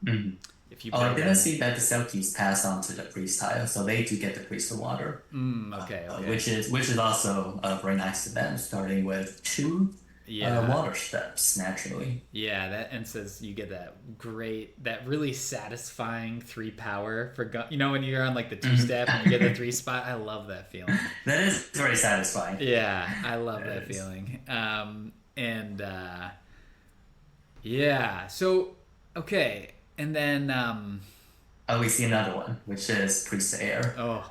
Mhm. if you Oh, I build didn't that in. see that the Selkies pass on to the priest tile, so they do get the priest of water, Okay, okay, which is also very nice to them, starting with two yeah, water steps naturally. yeah. That and says you get that really satisfying 3 power for when you're on like the 2 Mhm. step and you get the 3 spot. I love that feeling. That is very satisfying. Yeah, I love That that is. feeling. And yeah, so okay, and then Oh, we see another one, which is priest of air. oh,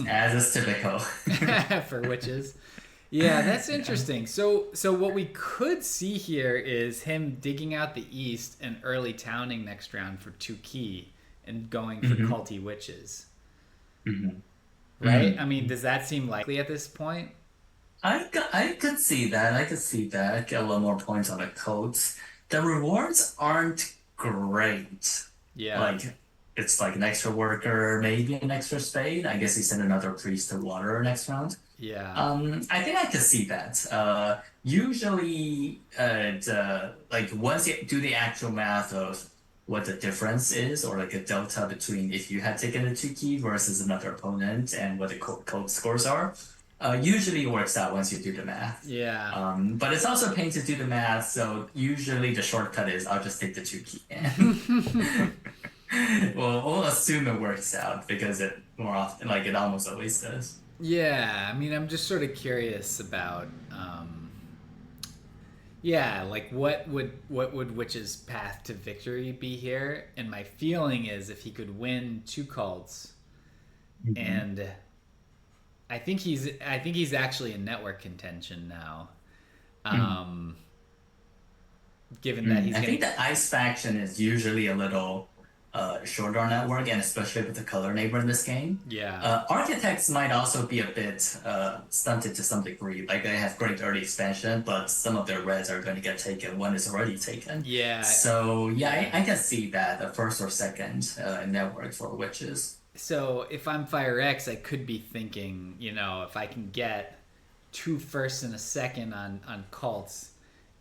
As is typical. for witches. Yeah, that's Yeah. interesting. So what we could see here is him digging out the east and early towning next round for 2 key and going for hmm culty witches. hmm Right? hmm I mean, does that seem likely at this point? I could see that. I could see that. Get a little more points on the codes. The rewards aren't great. Yeah. Like it's like an extra worker, maybe an extra spade. I guess he sent another priest to water next round. Yeah. I think I could see that. Usually, like once you do the actual math of what the difference is, or like a delta between if you had taken a two key versus another opponent and what the code scores are, usually it works out once you do the math. Yeah. But it's also a pain to do the math, so usually the shortcut is I'll just take the two key. Well, we'll assume it works out because it more often, like it almost always does. Yeah, I mean, I'm just sort of curious about, yeah, like what would Witch's path to victory be here? And my feeling is if he could win 2 cults, Mhm. and I think he's actually in network contention now. Um, given that he's I gonna, think the ice faction is usually a little shorter on network, and especially with the color neighbor in this game. yeah, Architects might also be a bit stunted to some degree. Like they have great early expansion, but some of their reds are going to get taken. One is already taken. yeah, So yeah, yeah. I can see that the first or second network for witches. So if I'm Fire X, I could be thinking, if I can get 2 firsts and a second on cults,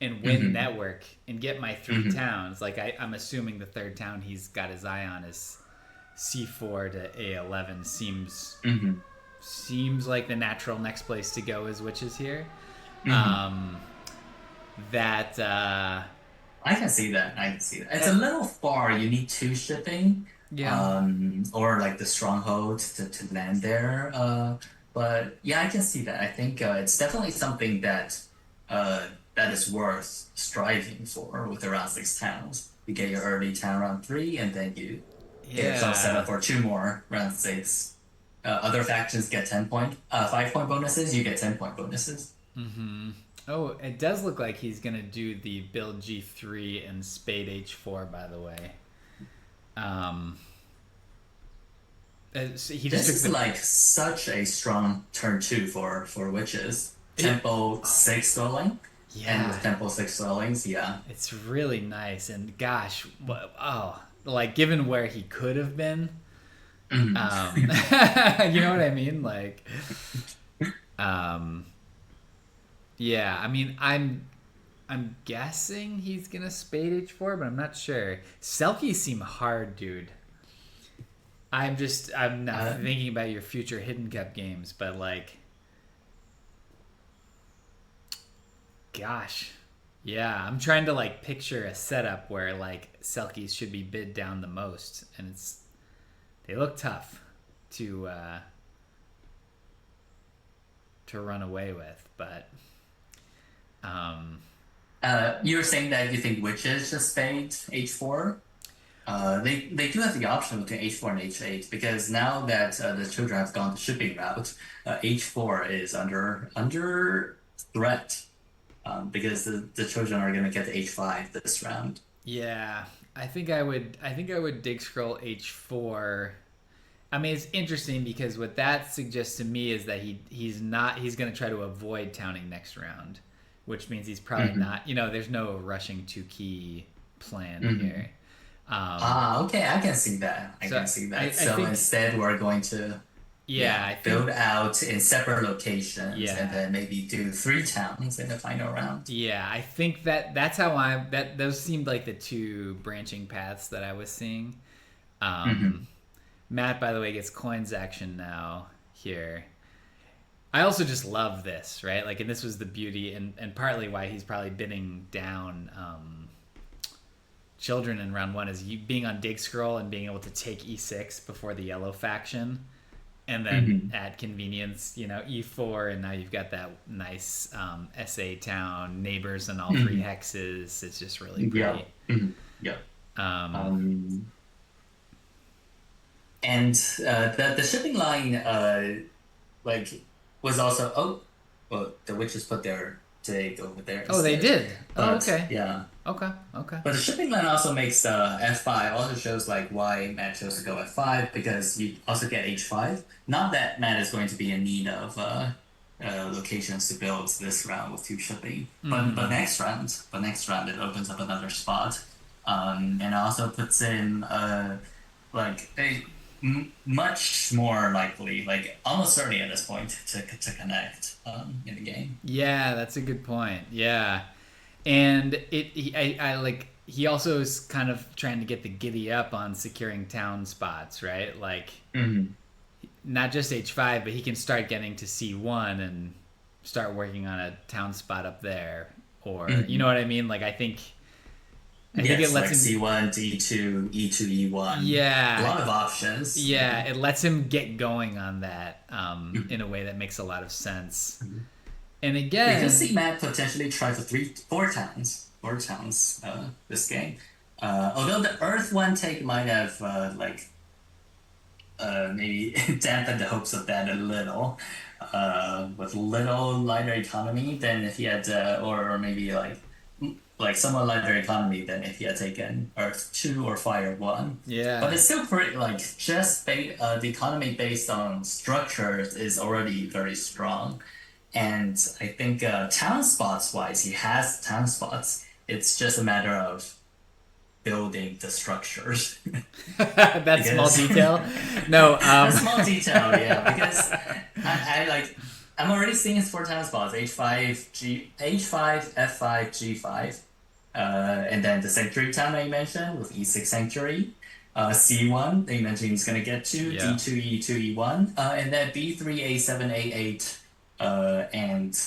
and win Mm-hmm. network and get my three Mm-hmm. towns. Like I'm assuming the third town he's got his eye on is C4 to A11 Mm-hmm. seems like the natural next place to go is Witches here. Mm-hmm. Um, that I can see that. I can see that. It's a that little far. You need two shipping, yeah or like the stronghold to land there. But yeah, I can see that. I think it's definitely something uh, that is worth striving for with around six towns. You get your early town round three, and then you get yourself set yeah up for two more round six. Other factions get 5 point bonuses. You get 10 point bonuses. Oh, it does look like he's gonna do the build G3 and spade H4. By the way, um, so he just This took is the like such a strong turn two for witches. it, Tempo six swelling, and yeah. with tempo six swellings, yeah. It's really nice, and gosh, like given where he could have been, Mhm. you know what I mean? Like, um, yeah. I mean, I'm guessing he's gonna spade H4, but I'm not sure. Selkies seem hard, dude. I'm not uh, thinking about your future hidden cup games, but like, gosh, yeah, I'm trying to like picture a setup where like Selkies should be bid down the most, and they look tough to to run away with, but um, you were saying that you think witches just spade H4. They do have the option between H4 and H8 because now that the children have gone the shipping route, H4 is under threat because the children are going to get the H5 this round. yeah, I think I would dig scroll H4. I mean, it's interesting because what that suggests to me is that he's going to try to avoid towning next round, which means he's probably Hmm. not. There's no rushing two key plan Hmm. here. Um, Ah, okay, I can see that. I so can see I, that. I So think instead, we're going to, yeah, yeah, I build think out in separate locations and yeah. then maybe do three towns in the final round. Yeah, I think that's how those seemed like the two branching paths that I was seeing. Hmm. Matt, by the way, gets coins action now here. I also just love this, right? Like, and this was the beauty and partly why he's probably bidding down children in round one is you being on dig scroll and being able to take E6 before the yellow faction, and then Hmm. at convenience, E4, and now you've got that nice SA town, neighbors and all three Hmm. hexes. It's just really Yeah. pretty. Hmm. Yeah. Um, Um, and the shipping line like was also well the witches put their dig over there oh, they instead. did. Oh, But okay, yeah. okay, okay. But the shipping line also makes F5 also shows like why Matt chose to go F5 because you also get H5. Not that Matt is going to be in need of locations to build this round with two shipping, but next round it opens up another spot, and also puts in like a much more likely, like almost certainly at this point to connect in the game. Yeah, that's a good point. Yeah, and I like he also is kind of trying to get the giddy up on securing town spots, right? Like Hmm. not just H5, but he can start getting to C1 and start working on a town spot up there, or you know Hmm. what I mean? Like I think it Yes, lets like him. C1, D2, E2, E1. A Yeah, lot of options. yeah, it lets him get going on that Mhm. in a way that makes a lot of sense. Mhm. And We could see again, Matt potentially try for four towns this game. Although the Earth one take might have maybe dampened the hopes of that a little. With little lighter economy than if he had, or maybe like somewhat lighter economy than if he had taken Earth 2 or Fire 1. But yeah, it's still pretty, like, the economy based on structures is already very strong. And I think town spots wise, he has town spots. It's just a matter of building the structures. that small Because detail. No, a small detail, yeah. Because I like I'm already seeing his 4 times spots. H5, F5, G5. And then the Sanctuary town that you mentioned with E6 Sanctuary. C1 that you mentioned he's gonna get to. Yeah. D2, E2, E1. And then B3, A7, A8, and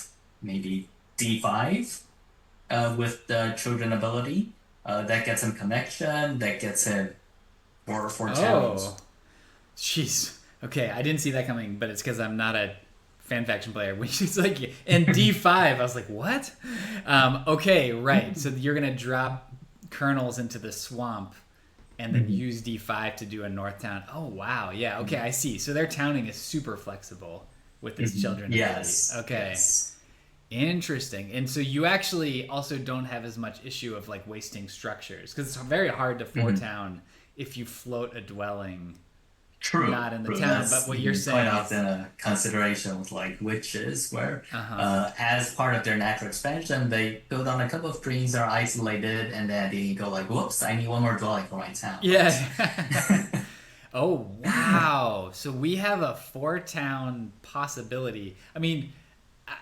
maybe D5 with the children ability. That gets him connection, that gets him four Oh, towns. jeez. Okay, I didn't see that coming, but it's because I'm not a fan faction player. When she's like, and D5, I was like, what? Okay, right. So you're gonna drop kernels into the swamp, and then Mhm. use D5 to do a north town. Oh wow, yeah. Okay, I see. So their towning is super flexible with this Mhm. children ability. Yes, Okay, yes. interesting. And so you actually also don't have as much issue of like wasting structures because it's very hard to four Mhm. town if you float a dwelling True, not in the true. town. But That's what you're quite saying is, often a consideration with like witches, where uh huh, as part of their natural expansion, they build on a couple of trees, are isolated, and then they go like, "Whoops, I need one more dwelling for my town." But yeah. Oh wow! So we have a four town possibility. I mean,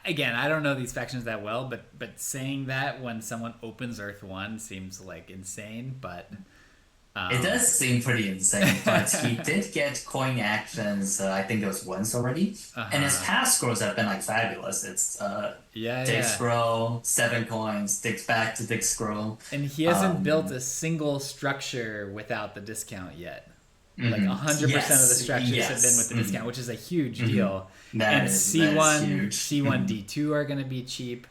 again, I don't know these factions that well, but saying that when someone opens Earth One seems like insane. But it um, does seem pretty insane. But he did get coin actions. I think it was once already, uh and his huh, past scrolls have been like fabulous. It's yeah, dig yeah. scroll, 7 coins, digs back to dig scroll. And he hasn't built Um, a single structure without the discount yet. Like mhm. 100% of the Yes, structures have been with yes. the discount, which is a huge Mhm. deal. And That is C1, huge. C1, Mhm. D2 are going to be cheap.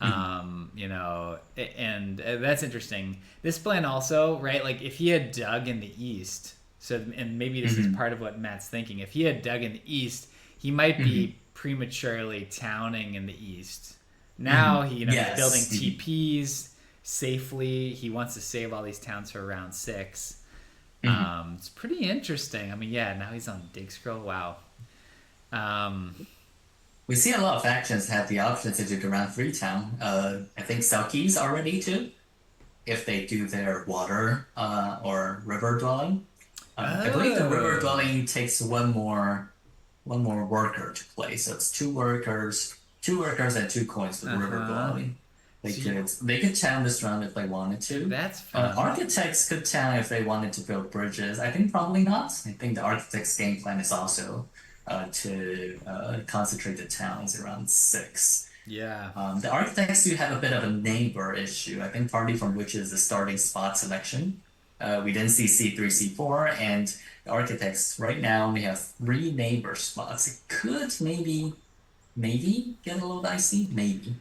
Mhm. And that's interesting. This plan also, right? Like if he had dug in the east, so and maybe this is Mhm. part of what Matt's thinking. If he had dug in the east, he might Mhm. be prematurely towning in the east. Now Mhm. he's building Yes. Mhm. TPs safely. He wants to save all these towns for round six. Mhm. It's pretty interesting. I mean, yeah, now he's on Dig Scroll. Wow. Um, We see a lot of factions have the option to do the round three town. I think Selkies are ready to, if they do their water or river dwelling. I believe the river oh, dwelling takes one more worker to play, so it's two workers and 2 coins for the uh river huh. dwelling. So you, They could town this round if they wanted to. that's fun. Architects could town if they wanted to build bridges. I think probably not. I think the architect's game plan is also to concentrate the towns around six. Yeah. The architects do have a bit of a neighbor issue. I think partly from which is the starting spot selection. We didn't see C3, C4, and the architects right now only have 3 neighbor spots. It could maybe get a little dicey. Maybe.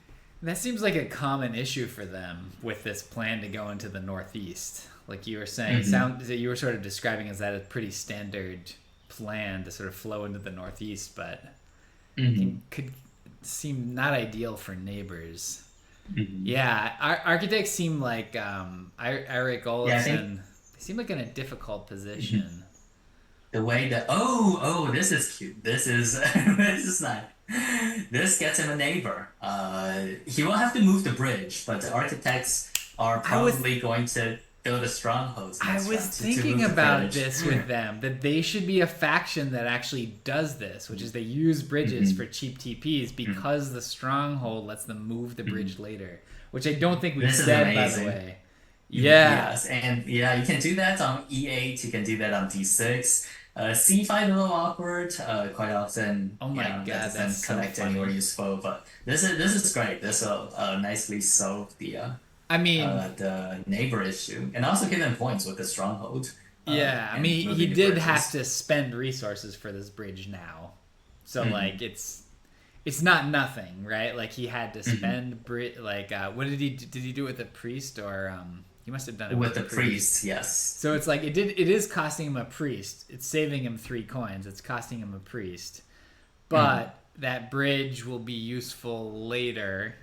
That seems like a common issue for them with this plan to go into the Northeast. Like you were saying, Hmm. sound that you were sort of describing as that a pretty standard plan to sort of flow into the Northeast, but Hmm. could seem not ideal for neighbors. Hmm. Yeah, architects seem like Eric Yeah, I think. Olafson. They seem like in a difficult Mhm. position. The way that this is cute. This is this is nice. This gets him a neighbor. He will have to move the bridge, but the architects are I was probably going to build a strongholds I next was round to thinking move the about bridge. this with them that they should be a faction that actually does this, which is they use bridges for Mhm. cheap TPs Mhm. because the stronghold lets them move the bridge Mhm. later, which I don't think we've This is said by the amazing. way. Yeah. Yes, and yeah, you can do that on E8. You can do that on D6. C5 a little awkward. Quite often, Oh my that god, that's doesn't so connect anywhere funny. useful. But this is great. This will nicely solve I mean, the neighbor issue, and also give them points with the stronghold yeah, I and mean, he moving the did have bridges. to spend resources for this bridge now. So Hmm. like it's not nothing, right? Like he had to Hmm. spend like what did he do it with a priest or he must have done it with With a the priest. priest, yes. So it's like it is costing him a priest. It's saving him 3 coins. It's costing him a priest. Hmm. But that bridge will be useful later.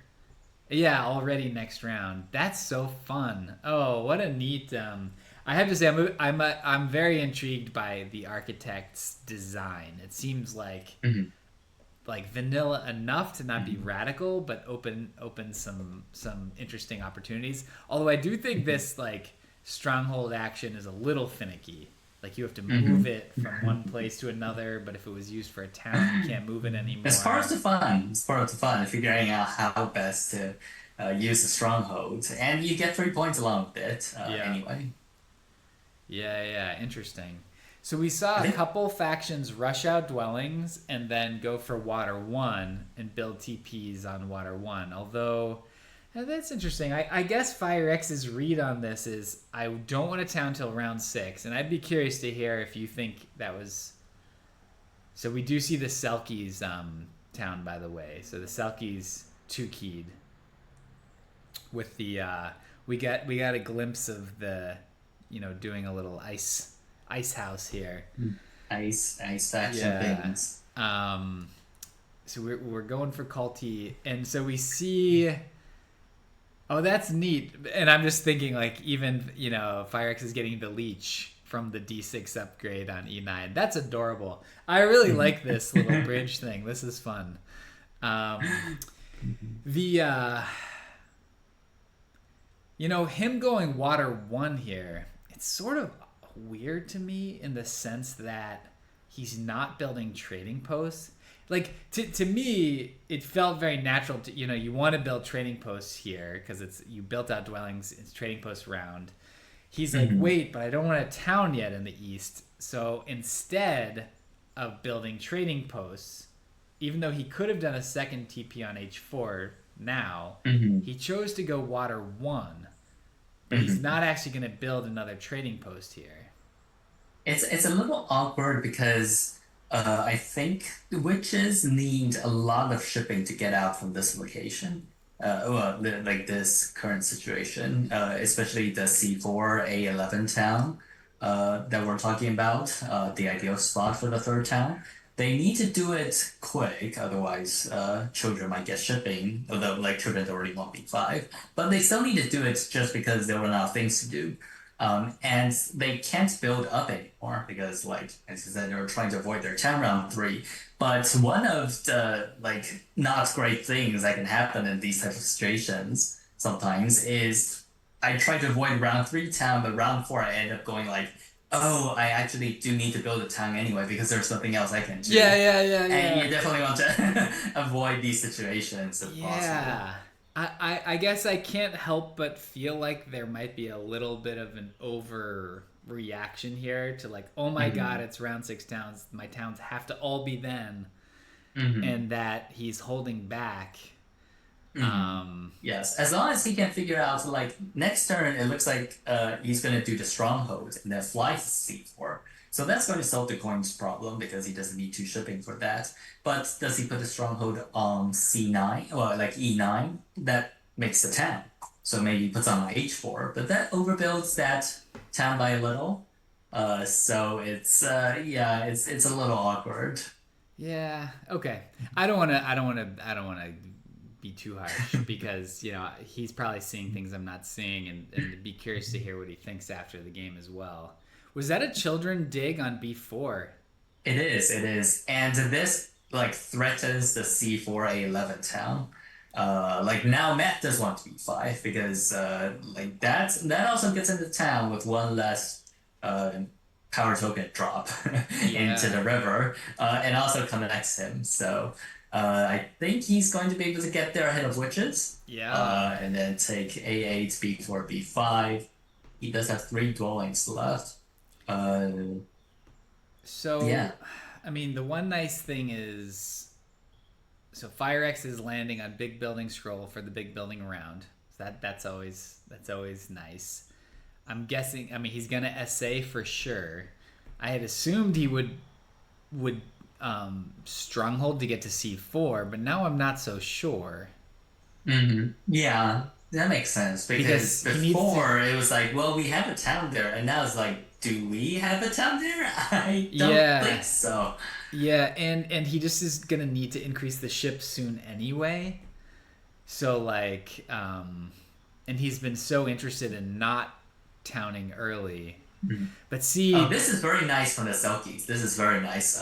Yeah, already next round. That's so fun. Oh, what a neat I have to say I'm very intrigued by the architect's design. It seems Hmm. like vanilla enough to not be Hmm. radical, but open some interesting opportunities. Although I do think Hmm. this like stronghold action is a little finicky. Like you have to move Mm-hmm. it from one place to another, but if it was used for a town, you can't move it It's part anymore. of the fun. It's part of the fun, figuring out how best to use the stronghold, and you get 3 points along with it. Yeah. Anyway, Yeah, yeah, interesting. So we I saw a think couple factions rush out dwellings and then go for Water 1 and build TPs on Water 1. Although, that's interesting. I guess Fire X's read on this is I don't want a town till round 6. And I'd be curious to hear if you think that was. So we do see the Selkies town, by the way. So the Selkies 2 keyed with the. We got a glimpse of the, doing a little ice house here. ice faction Yeah. things. Um, so we're going for culty, and so we see. Oh, that's neat. And I'm just thinking, like, even Firex is getting the leech from the D6 upgrade on E9. That's adorable. I really like this little bridge thing. This is fun. Um, the him going Water 1 here, it's sort of weird to me in the sense that he's not building trading posts. Like, to me, it felt very natural to, you want to build trading posts here because you built out dwellings, it's trading post round. He's like, wait, but I don't want a town yet in the east. So instead of building trading posts, even though he could have done a second TP on H4 now, Mm-hmm. he chose to go Water 1, but he's Mm-hmm. not actually going to build another trading post here. It's a little awkward because I think witches need a lot of shipping to get out from this location. Like this current situation, especially the C4 A11 town that we're talking about, the ideal spot for the third town. They need to do it quick, otherwise children might get shipping, although like children already won't be five. But they still need to do it just because there were not things to do. And they can't build up anymore because, like as I said, they're trying to avoid their town round three. But one of the like not great things that can happen in these types of situations sometimes is I try to avoid round three town, but round four I end up going like, oh, I actually do need to build a town anyway because there's something else I can Yeah, do. yeah, yeah, And yeah. you definitely want to avoid these situations if possible. Yeah. I guess I can't help but feel like there might be a little bit of an overreaction here to like, oh my god, Hmm. it's round 6 towns. My towns have to all be then, Hmm. and that he's holding back. Hmm. Um, Yes, as long as he can figure out like next turn, it looks like he's gonna do the stronghold and then fly to C4. So that's going to solve the coins problem because he doesn't need two shipping for that. But does he put the stronghold on C9 or like E9? That makes the town. So maybe he puts on H4, but that overbuilds that town by a little. So it's yeah, it's a little awkward. yeah, okay. I don't want to be too harsh because, he's probably seeing things I'm not seeing, and be curious to hear what he thinks after the game as well. Was that a children dig on B4? It is. And this like threatens the C4A11 town. Like now Matt does want to be five because like that also gets into town with one less uh power token drop into Yeah. the river and also connects him. So I think he's going to be able to get there ahead of witches Yeah. and then take A8, B4, B5. He does have three dwellings left. Uh, So, yeah. I mean, the one nice thing is, so FireX is landing on big building scroll for the big building round. So that's always nice. I'm guessing. I mean, he's gonna SA for sure. I had assumed he would stronghold to get to C4, but now I'm not so sure Yeah, that makes sense because because he needs to. before it was like, well, we have a town there, and now it's like, do we have a town there? I don't Yeah, think so. yeah, and he just is gonna need to increase the ship soon anyway. So like, and he's been so interested in not towning early. Mhm. But Oh, see, this is very nice from the Selkies. This is very nice.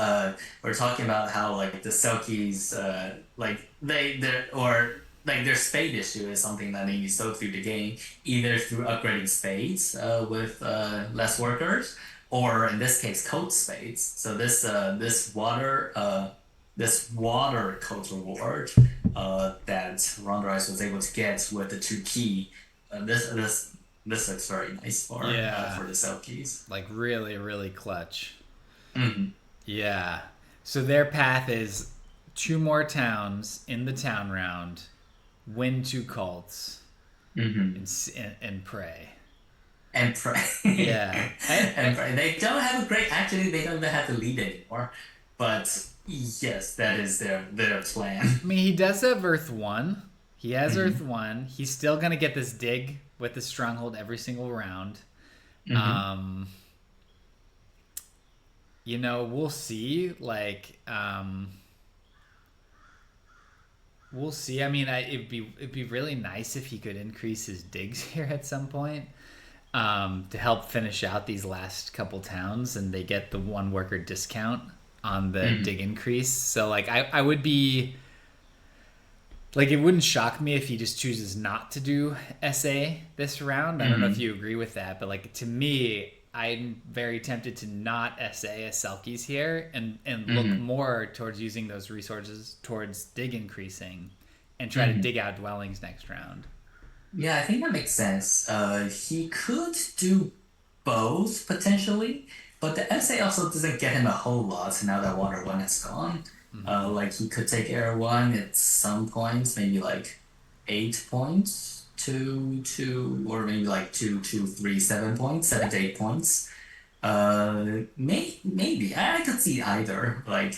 We're talking about how like the Selkies, like they're or like their spade issue is something that they need to solve through the game, either through upgrading spades with less workers, or in this case, code spades. So this water code reward that Ronderise was able to get with the two key. This looks very nice Yeah. for the cell keys. Like really, really clutch. Hmm. Yeah. So their path is 2 more towns in the town round, win 2 cults, Hmm. and pray. And pray. Yeah. And pray. They don't have a great. Actually, they don't even have the lead anymore. But yes, that is their plan. I mean, he does have Earth 1. He has Mhm. Earth 1. He's still going to get this dig with the stronghold every single round. Hmm. You know, we'll see. We'll see. I mean, it'd be really nice if he could increase his digs here at some point, to help finish out these last couple towns, and they get the 1 worker discount on the dig increase. So like, I would be like, it wouldn't shock me if he just chooses not to do SA this round. I don't know if you agree with that, but like, to me, I'm very tempted to not SA as Selkies here, and look more towards using those resources towards dig increasing and try to dig out dwellings next round. Yeah, I think that makes sense. He could do both potentially, but the essay also doesn't get him a whole lot now that Water One has gone. Like he could take Air One at some points, maybe like 8 points or maybe like 7 points, 7 to 8 points. Maybe I could see either. Like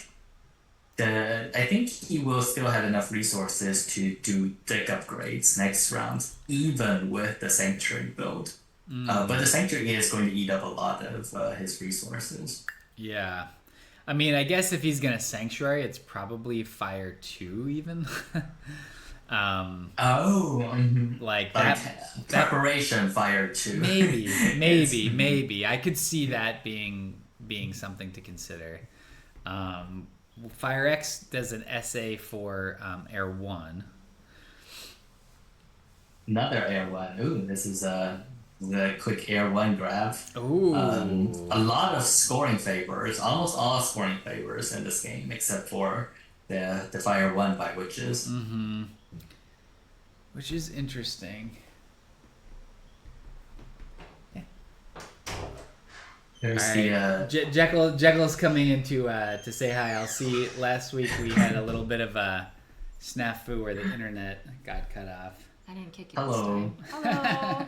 I think he will still have enough resources to do deck upgrades next round, even with the Sanctuary build. But the Sanctuary is going to eat up a lot of his resources. Yeah. I mean, I guess if he's gonna Sanctuary, it's probably Fire 2 even. Oh, Like like that preparation fire too. maybe. I could see that being something to consider. Fire X does an essay for Air 1. Another Air One. Ooh, this is the quick Air One grab. Ooh. A lot of scoring favors, almost all scoring favors in this game, except for the Fire One by Witches. Which is interesting. There's All the right. Jekyll's coming in to say hi. I'll see. Last week we had a little bit of a snafu where the internet got cut off. I didn't kick it hello. this time. Hello.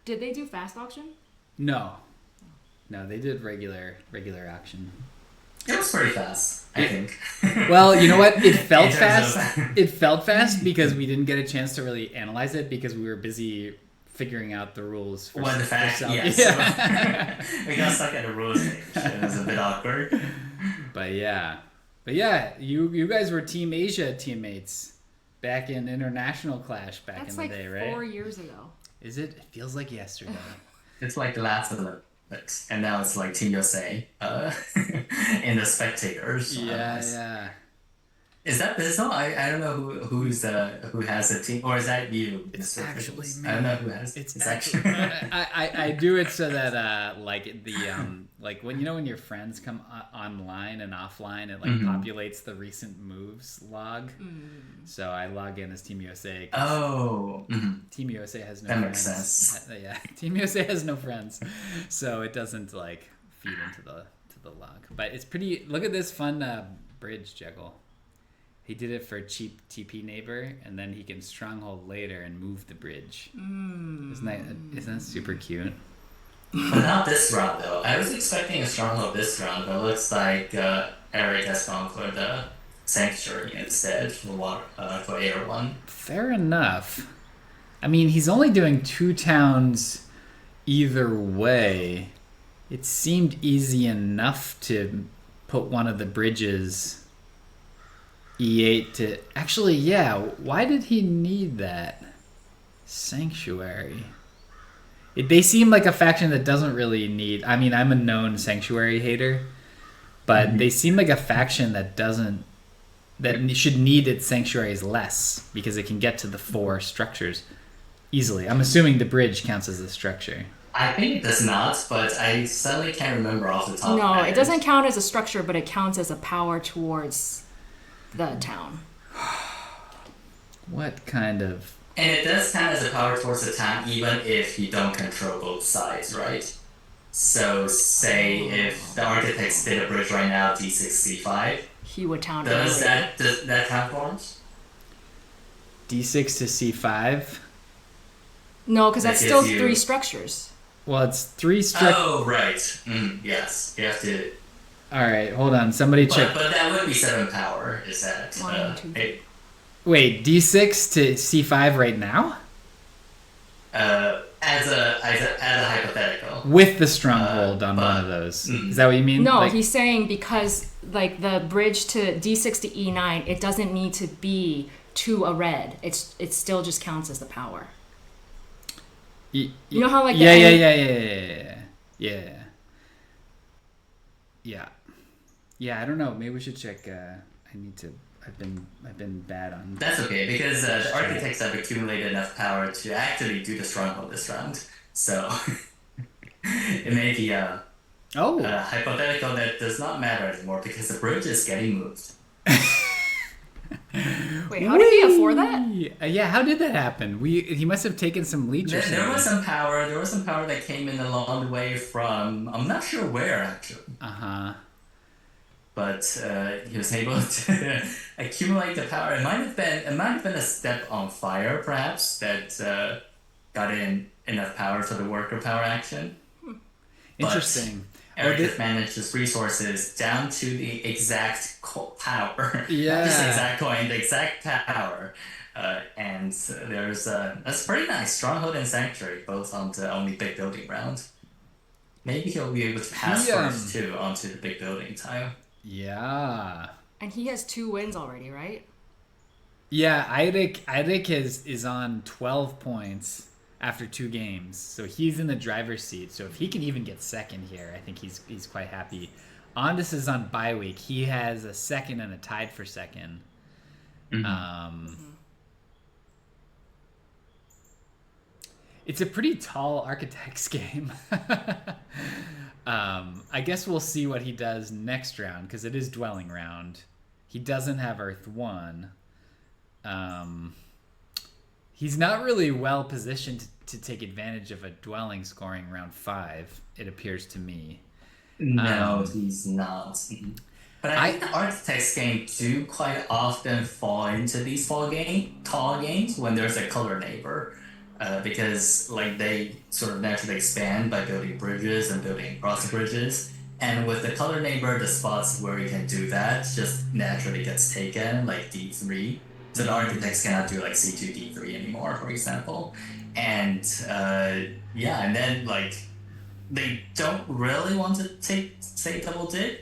Did they do fast auction? No, they did regular auction. It was pretty fast, I think. Well, you know what? It felt In terms fast. of- It felt fast because we didn't get a chance to really analyze it because we were busy figuring out the rules for When the fact, Selkie. yes. Yeah. We got stuck at the rules stage. It was a bit awkward. But yeah, you guys were Team Asia teammates back in International Clash back That's in the like day, right? 4 years ago. Is it? It feels like yesterday. It's like the last Olympics, and now it's like Team USA in the spectators. Yeah. Is that Bizzle? I don't know who has a team, or is that you? It's Mr. actually Fickles? me. I don't know who has. It's actually I do it so that like the like when your friends come online and offline, it like populates the recent moves log. So I log in as Team USA. Oh. Team USA has no That friends. makes sense. Yeah, Team USA has no friends, so it doesn't like feed into the log. But it's pretty. Look at this fun bridge, Jekyll. He did it for cheap TP neighbor, and then he can stronghold later and move the bridge. Isn't that super cute? But not this round though. I was expecting a stronghold this round, but it looks like Eric has gone for the Sanctuary instead for Air One. Fair enough. I mean, he's only doing 2 towns either way. It seemed easy enough to put one of the bridges E8 to... Actually, yeah, why did he need that? Sanctuary. They seem like a faction that doesn't really need... I mean, I'm a known Sanctuary hater, but they seem like a faction that doesn't... that should need its Sanctuaries less, because it can get to the 4 structures easily. I'm assuming the bridge counts as a structure. I think it does not, but I suddenly can't remember off the top of No, my it head. doesn't count as a structure, but it counts as a power towards the town. What kind of? And it does count as a power towards the town even if you don't control both sides, right? So say if the architects did a bridge right now, D6, D5, He would count does that count for us? D6 to C5. No, because That that's still gives you- 3 structures. Well, it's 3 structures. Oh, right. Yes, you have to. All right, hold on. Somebody check. But that would be 7 power. Is that? 1, 2, 3. Wait, D6 to C5 right now? As a hypothetical. With the stronghold on one of those. Is that what you mean? No, Like- he's saying because like the bridge to D6 to E9, it doesn't need to be to a red. It still just counts as the power. You know how like the Yeah, I don't know. Maybe we should check. I need to. I've been bad on. That's okay because the architects have accumulated enough power to actually do the stronghold this round. So it may be a hypothetical that does not matter anymore because the bridge is getting moved. Wait, how did he afford that? Yeah, how did that happen? He must have taken some leech or something. There was some power. There was some power that came in along the way from I'm not sure where actually. But he was able to accumulate the power. It might have been a step on fire, perhaps, that got in enough power for the worker power action. Interesting. But Eric has managed his resources down to the exact power. Yeah. Not just the exact coin, the exact power. And there's that's pretty nice. Stronghold and Sanctuary, both on the only big building round. Maybe he'll be able to pass first, too, onto the big building tile. Yeah. And he has 2 wins already, right? Yeah, Eirik is on 12 points after 2 games. So he's in the driver's seat. So if he can even get second here, I think he's quite happy. Ondus is on bye week. He has a second and a tied for second. It's a pretty tall Architects game. I guess we'll see what he does next round because it is Dwelling round. He doesn't have Earth 1. He's not really well positioned to take advantage of a Dwelling scoring round 5, it appears to me. No, he's not. But I think the Architects game do quite often fall into these tall games when there's a color neighbor. Because like they sort of naturally expand by building bridges and building across the bridges. And with the color neighbor, the spots where you can do that just naturally gets taken, like D3. So the architects cannot do like C2, D3 anymore, for example. And and then like they don't really want to say double dig.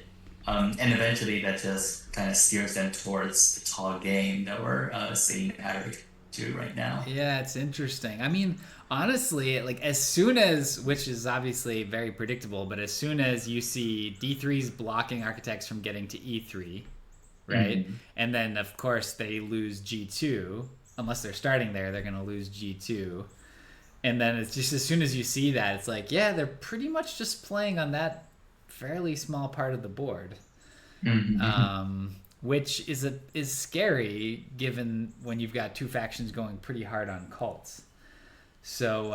And eventually that just kind of steers them towards the tall game that we're seeing Eric do right now. Yeah, it's interesting. I mean, honestly, like as soon as, which is obviously very predictable, but as soon as you see D3's blocking architects from getting to E3, right? And then of course they lose G2, unless they're starting there, they're going to lose G2. And then it's just as soon as you see that, it's like, yeah, they're pretty much just playing on that fairly small part of the board. Which is scary given when you've got 2 factions going pretty hard on cults. So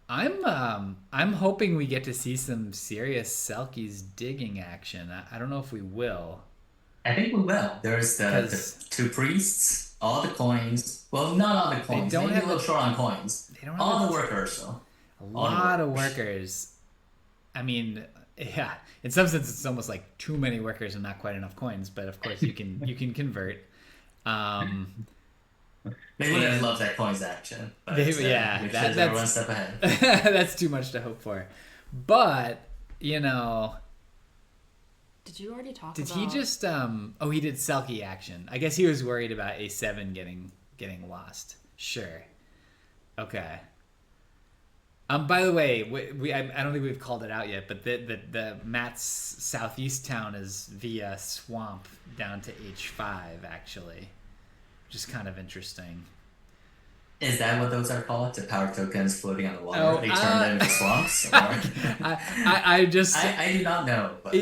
I'm hoping we get to see some serious Selkies digging action. I don't know if we will. I think we will. There's the 2 priests, all the coins. Well, not all the coins. They don't Maybe have a little short on coins. They don't have all the workers, though. A lot of workers. I mean, yeah. In some sense, it's almost like too many workers and not quite enough coins. But of course, you can convert. They would have loved that coins action. But, that's one step ahead. That's too much to hope for. But you know, did you already talk? Did he just? Oh, he did Selkie action. I guess he was worried about A7 getting lost. Sure. Okay. By the way, I don't think we've called it out yet, but the Matt's southeast town is via swamp down to H5 actually, which is kind of interesting. Is that what those are called? The power tokens floating on the water? Oh, They turn them into swamps? Or... I just I do not know. But...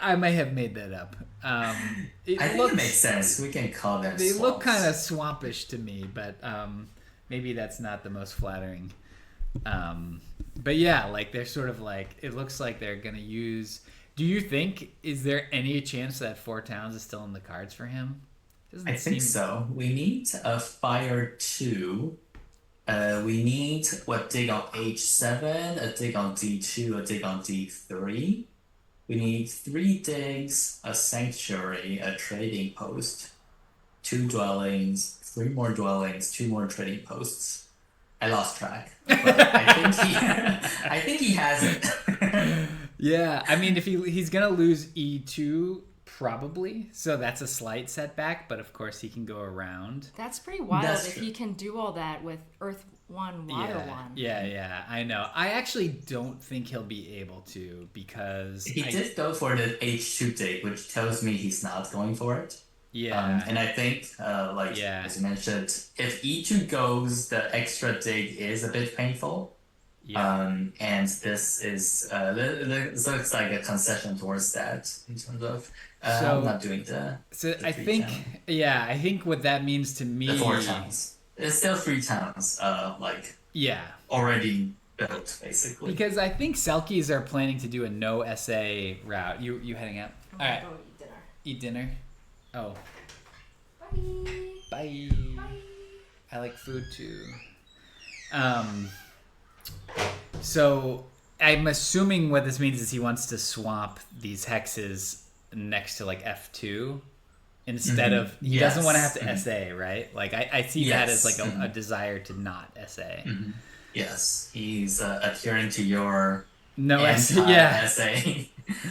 I may have made that up. I think it makes sense. We can call them They swamps. look kind of swampish to me, but maybe that's not the most flattering. But yeah, like they're sort of like, it looks like they're gonna use. Do you think, is there any chance that 4 towns is still in the cards for him? I think so. We need a fire 2. We need what dig on H7, a dig on D2, a dig on D3. We need 3 digs, a sanctuary, a trading post, 2 dwellings, 3 more dwellings, 2 more trading posts. I lost track, but I think he has it. Yeah, I mean, if he's gonna lose E2 probably, so that's a slight setback. But of course, he can go around. That's pretty wild That's if true. he can do all that with Earth 1, Water 1. Yeah, I know. I actually don't think he'll be able to because He did go for the H2 dig, which tells me he's not going for it. Yeah, And I think, as you mentioned, if E2 goes, the extra dig is a bit painful. yeah. And this is this looks like a concession towards that in terms of I'm not doing the. So the I 3 think, town. yeah, I think what that means to me. The 4 towns. It's still 3 towns. Yeah. Already built basically. Because I think Selkies are planning to do a no SA route. You heading out? All right. Go eat dinner. Eat dinner. Oh. Bye. Bye. Bye. I like food too. So I'm assuming what this means is he wants to swap these hexes next to like F2 instead of he doesn't want to have to SA, right? Like I see that as like a desire to not SA. Yes, he's adhering to your No SA, yeah. SA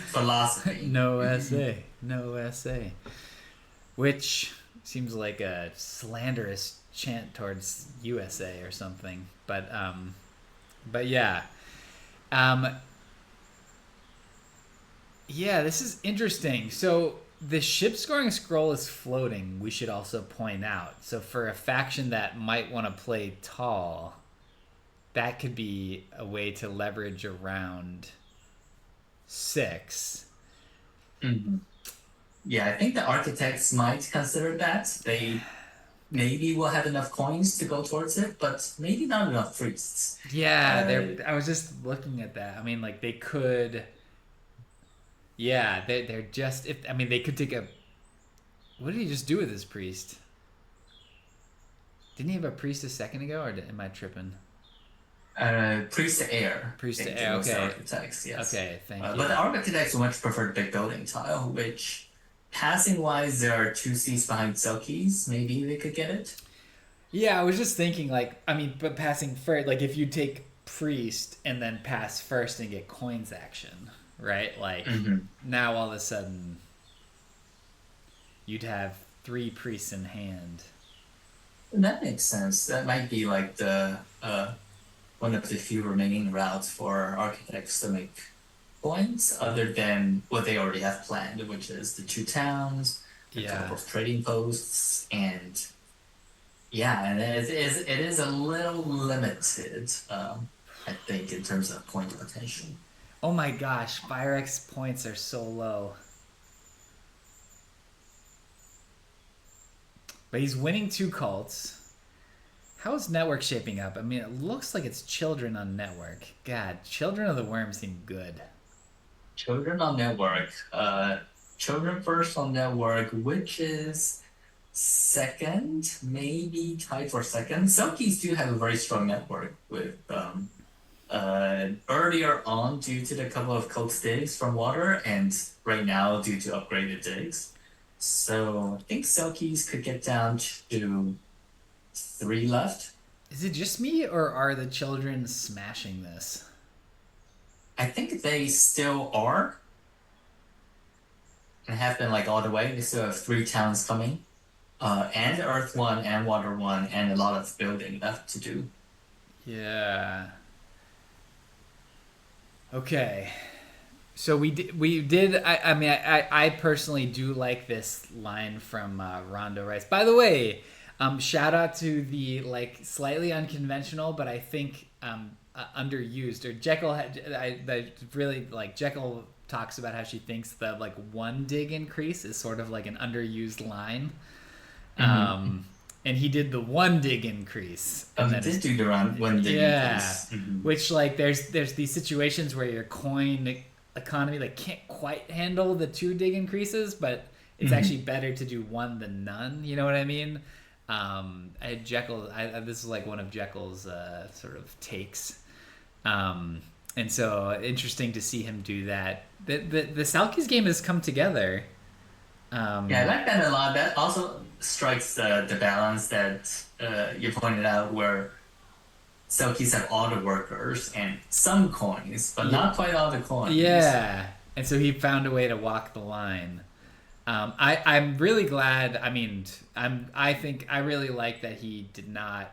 philosophy. No SA, which seems like a slanderous chant towards USA or something. But yeah. Yeah, this is interesting. So the ship scoring scroll is floating, we should also point out. So for a faction that might want to play tall, that could be a way to leverage around 6. Mm-hmm. Yeah, I think the architects might consider that. They maybe will have enough coins to go towards it, but maybe not enough priests. Yeah, I was just looking at that. I mean, like they could. Yeah, they're just they could take a. What did he just do with his priest? Didn't he have a priest a second ago, or am I tripping? Priest to air. Priest to air. Okay. Architects, yes. Okay, thank you. But the architects much prefer the big building tile, which. Passing wise, there are 2 seats behind Selkies. Maybe they could get it. Yeah, I was just thinking, but passing first, like if you take priest and then pass first and get coins action, right? Like now all of a sudden you'd have 3 priests in hand. That makes sense. That might be like the one of the few remaining routes for architects to make points other than what they already have planned, which is the 2 towns, a couple of trading posts, and it is a little limited, I think, in terms of point rotation. Oh my gosh, FireX points are so low. But he's winning 2 cults. How's network shaping up? I mean, it looks like it's children on network. God, Children of the Worm seem good. Children on network. Children first on network, which is second, maybe tied for second. Selkies do have a very strong network with earlier on due to the couple of coast digs from water, and right now due to upgraded digs. So I think Selkies could get down to 3 left. Is it just me, or are the children smashing this? I think they still are. And have been like all the way. They still have 3 towns coming. And Earth 1 and Water 1 and a lot of building left to do. Yeah. Okay. So we did. I personally do like this line from Rondo Rice. By the way, Shout out to the like slightly unconventional, but I think underused. Or Jekyll, I really like Jekyll talks about how she thinks the like one dig increase is sort of like an underused line. And he did the one dig increase. And he did do the one dig increase. Which like there's these situations where your coin economy like can't quite handle the two dig increases, but it's actually better to do one than none. You know what I mean? Jekyll. This is like one of Jekyll's sort of takes, and so interesting to see him do that. The Selkies game has come together. Yeah, I like that a lot. That also strikes the balance that you pointed out, where Selkies have all the workers and some coins, but not quite all the coins. Yeah, and so he found a way to walk the line. I'm really glad. I mean, I think I really like that he did not,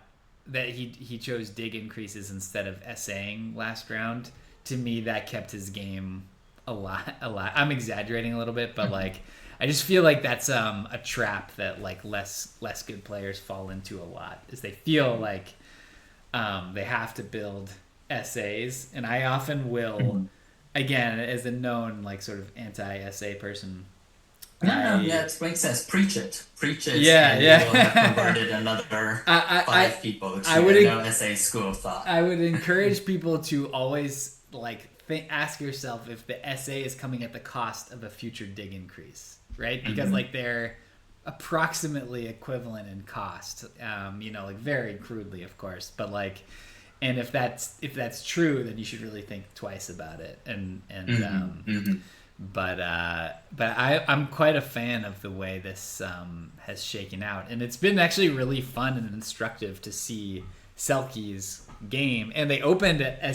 that he chose dig increases instead of essaying last round. To me, that kept his game alive. I'm exaggerating a little bit, but like, I just feel like that's a trap that like less good players fall into a lot. Is they feel like they have to build essays, and I often will, again, as a known like sort of anti-essay person. No, it makes sense. Preach it. Yeah, and yeah. You'll have converted another 5 people to no essay school of thought. I would encourage people to always like ask yourself if the essay is coming at the cost of a future dig increase, right? Because like they're approximately equivalent in cost, like very crudely, of course, but like, and if that's true, then you should really think twice about it. But I'm quite a fan of the way this has shaken out, and it's been actually really fun and instructive to see Selkie's game. And they opened a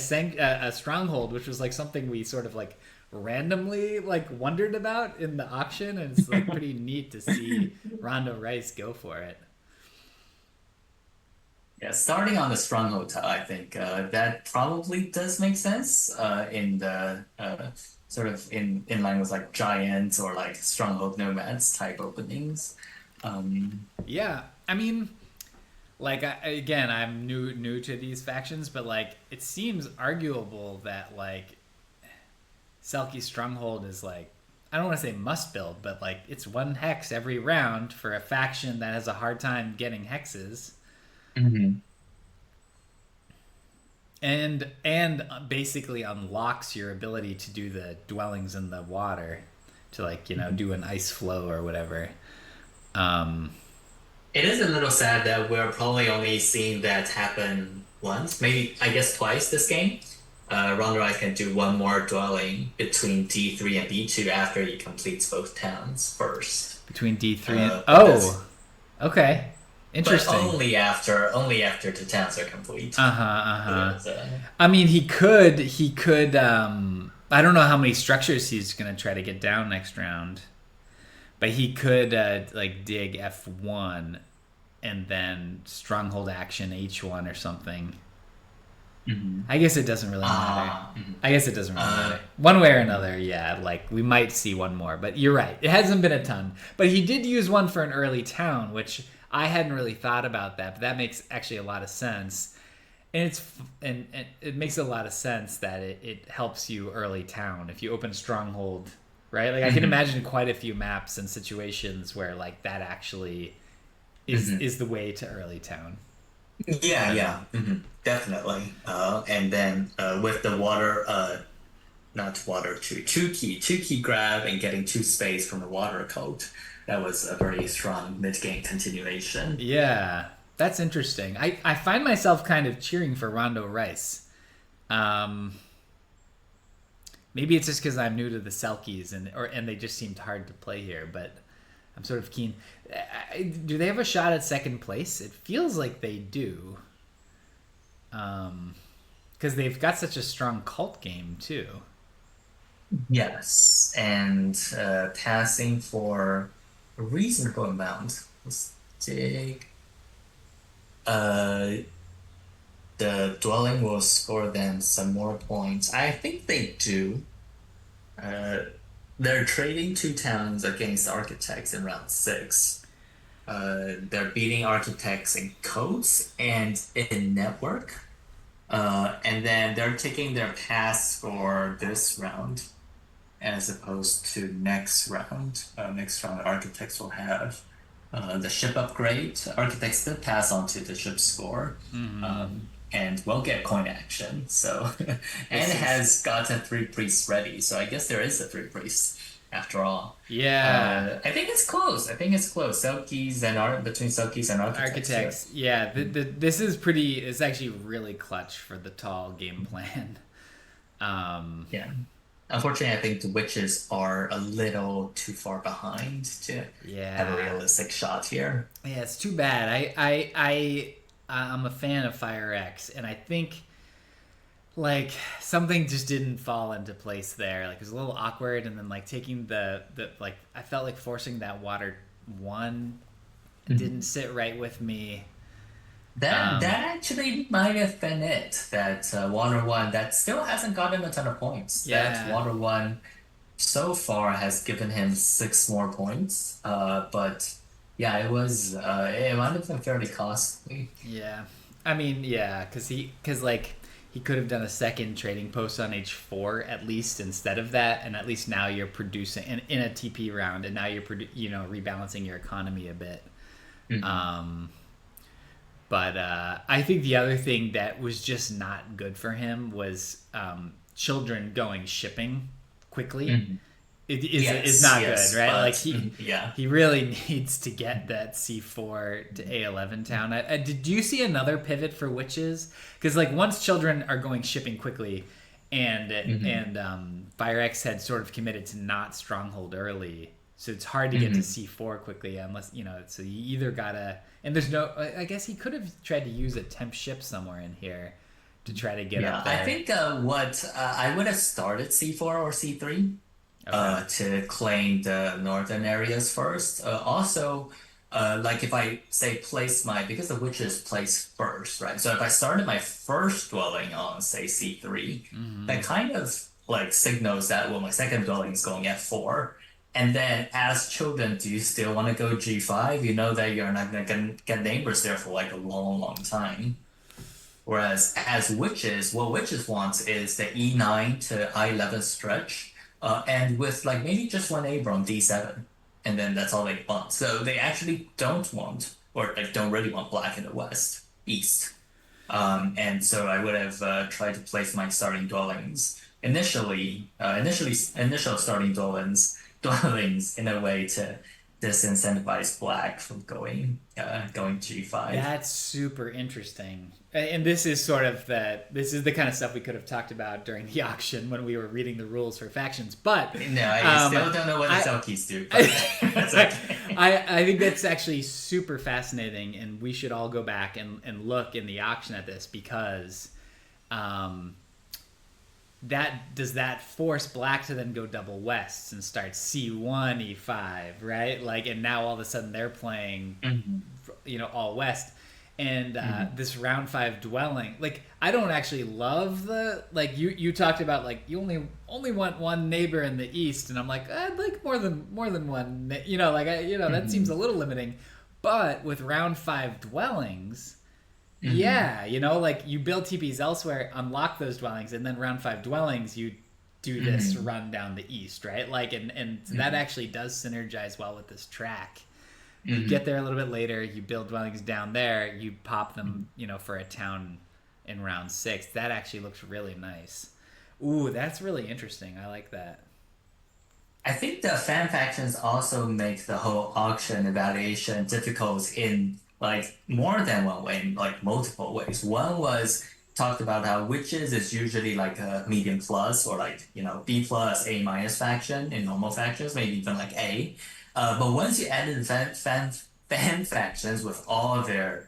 stronghold, which was like something we sort of like randomly like wondered about in the auction, and it's like pretty neat to see Rondo Rice go for it. Yeah, starting on the stronghold tile, I think that probably does make sense in the sort of in line with like giants or like stronghold nomads type openings. Yeah, I mean, like again, I'm new to these factions, but like it seems arguable that like Selkie Stronghold is like, I don't want to say must build, but like it's 1 hex every round for a faction that has a hard time getting hexes. And basically unlocks your ability to do the dwellings in the water, to like do an ice flow or whatever. It is a little sad that we're probably only seeing that happen once, maybe I guess twice this game. Rondo Rice can do one more dwelling between D3 and D2 after he completes both towns first. Between D3 and okay. Interesting. But only after the towns are complete. I mean, he could. I don't know how many structures he's gonna try to get down next round, but he could like dig F1, and then stronghold action H1 or something. I guess it doesn't really matter. One way or another, yeah. Like we might see one more, but you're right. It hasn't been a ton, but he did use one for an early town, which I hadn't really thought about that, but that makes actually a lot of sense. And it makes a lot of sense that it helps you early town if you open stronghold, right? Like I can imagine quite a few maps and situations where like that actually is the way to early town. Yeah, definitely. And then with the water, not water two key grab and getting 2 space from the water coat. That was a very strong mid-game continuation. Yeah, that's interesting. I find myself kind of cheering for Rondo Rice. Maybe it's just because I'm new to the Selkies and they just seemed hard to play here, but I'm sort of keen. Do they have a shot at second place? It feels like they do. Because they've got such a strong cult game, too. Yes, and passing for a reasonable amount. Let's take... the dwelling will score them some more points. I think they do. They're trading 2 towns against architects in round 6. they're beating architects in codes and in network. And then they're taking their pass for this round as opposed to next round. Next round, architects will have the ship upgrade. Architects still pass on to the ship score. And will get coin action. So, and it has gotten 3 priests ready. So I guess there is a 3 priests after all. Yeah. I think it's close. I think it's close. Selkies and between Selkies and architects. Yeah. This is pretty. It's actually really clutch for the tall game plan. Yeah. Unfortunately, I think the witches are a little too far behind to have a realistic shot here. Yeah, it's too bad. I'm a fan of Fire X, and I think like something just didn't fall into place there. Like it was a little awkward, and then like taking the like I felt like forcing that water 1 didn't sit right with me. That actually might have been it. That water 1 that still hasn't gotten a ton of points. Yeah. That water 1 so far has given him 6 more points. But yeah, it might have been fairly costly. Yeah, I mean, yeah, because he could have done a second trading post on H4 at least instead of that, and at least now you're producing in a TP round, and now you're rebalancing your economy a bit. But I think the other thing that was just not good for him was children going shipping quickly. It is not good, right? Like he really needs to get that C4 to A11 town. Did you see another pivot for witches? Because like once children are going shipping quickly, and FireX had sort of committed to not stronghold early, so it's hard to get to C4 quickly unless So you either gotta, and there's no. I guess he could have tried to use a temp ship somewhere in here to try to get up there. I think I would have started C4 or C3. To claim the northern areas first. Also, like if I say because the witches place first, right? So if I started my first dwelling on say C3, that kind of like signals that my second dwelling is going F4. And then as children, do you still want to go G5? You know that you're not gonna get neighbors there for like a long, long time. Whereas as witches, what witches want is the E9 to I11 stretch. And with like maybe just 1 neighbor on D7, and then that's all they want. So they actually don't want, or like don't really want black in the east. And so I would have tried to place my starting dwellings initial starting dwellings in a way to disincentivize black from going G5. That's super interesting. And this is the kind of stuff we could have talked about during the auction when we were reading the rules for factions. But no, I still don't know what the Selkies do. But that's okay. I think that's actually super fascinating, and we should all go back and look in the auction at this because that force black to then go double wests and start C1 E5, right? Like, and now all of a sudden they're playing all west. And this round 5 dwelling, like I don't actually love the like you talked about like you only want 1 neighbor in the east, and I'm like I'd like more than one, that seems a little limiting. But with round 5 dwellings, like you build TPs elsewhere, unlock those dwellings, and then round 5 dwellings you do this run down the east, right? Like and that actually does synergize well with this track. You get there a little bit later, you build dwellings down there, you pop them, for a town in round 6. That actually looks really nice. Ooh, that's really interesting. I like that. I think the fan factions also make the whole auction evaluation difficult in like more than one way, in like multiple ways. One was talked about how witches is usually like a medium plus or like, B plus, A minus faction in normal factions, maybe even like A. But once you added fan factions with all their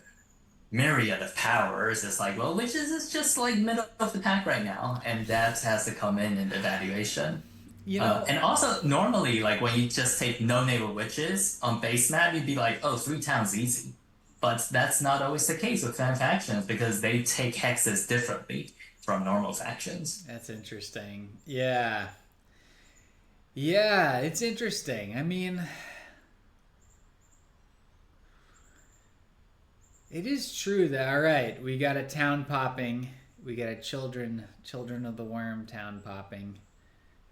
myriad of powers, it's like, well, witches is just like middle of the pack right now, and that has to come in the evaluation. And also normally, like when you just take no neighbor witches on base map, you'd be like, oh, 3 towns easy. But that's not always the case with fan factions because they take hexes differently from normal factions. That's interesting. Yeah. Yeah, it's interesting. I mean, It is true that, all right, we got a town popping. We got a children of the worm town popping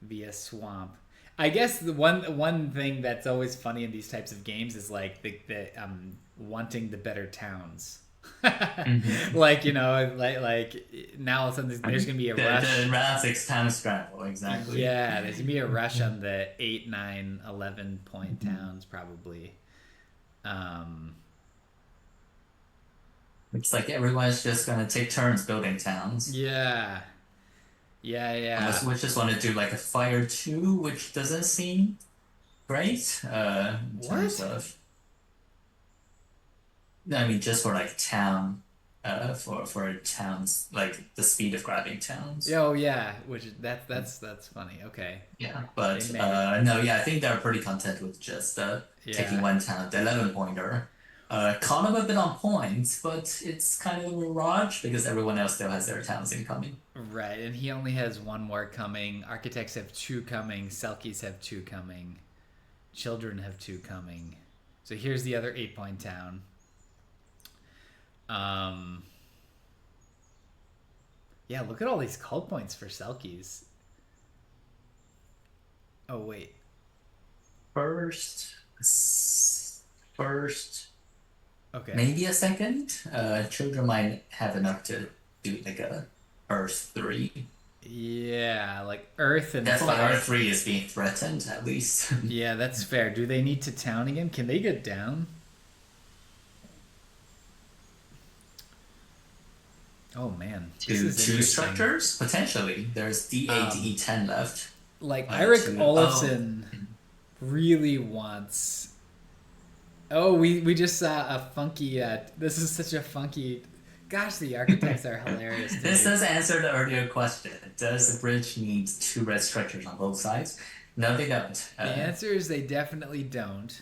via swamp. I guess the one thing that's always funny in these types of games is like the wanting the better towns. Like, you know, like now all of a sudden there's gonna be a rush. The round 6 town scramble, exactly. Yeah, there's gonna be a rush on the 8, 9, 11 point towns probably. It's like everyone's just gonna take turns building towns. Yeah. Unless we just want to do like a fire 2, which doesn't seem great. In terms of, I mean, just for like town, for towns, like the speed of grabbing towns. Oh yeah, which that's funny. Okay. Yeah, but no, yeah, I think they're pretty content with just taking one town, the 11-pointer. Kind of a bit on point, but it's kind of a mirage because everyone else still has their towns incoming. Right, and he only has one more coming. Architects have 2 coming. Selkies have 2 coming. Children have 2 coming. So here's the other 8-point town. Yeah, look at all these cult points for Selkies. Oh wait. First. Okay. Maybe a second. Children might have enough to do like a Earth 3. Yeah, like Earth and definitely fire. Earth 3 is being threatened at least. Yeah, that's fair. Do they need to town again? Can they get down? Oh man, Two structures potentially. There's D8, E10 left. Like Eirik Olafsson really wants. Oh, we just saw a funky. This is such a funky. Gosh, the architects are hilarious. This does answer the earlier question. Does the bridge need 2 red structures on both sides? No, they don't. The answer is they definitely don't.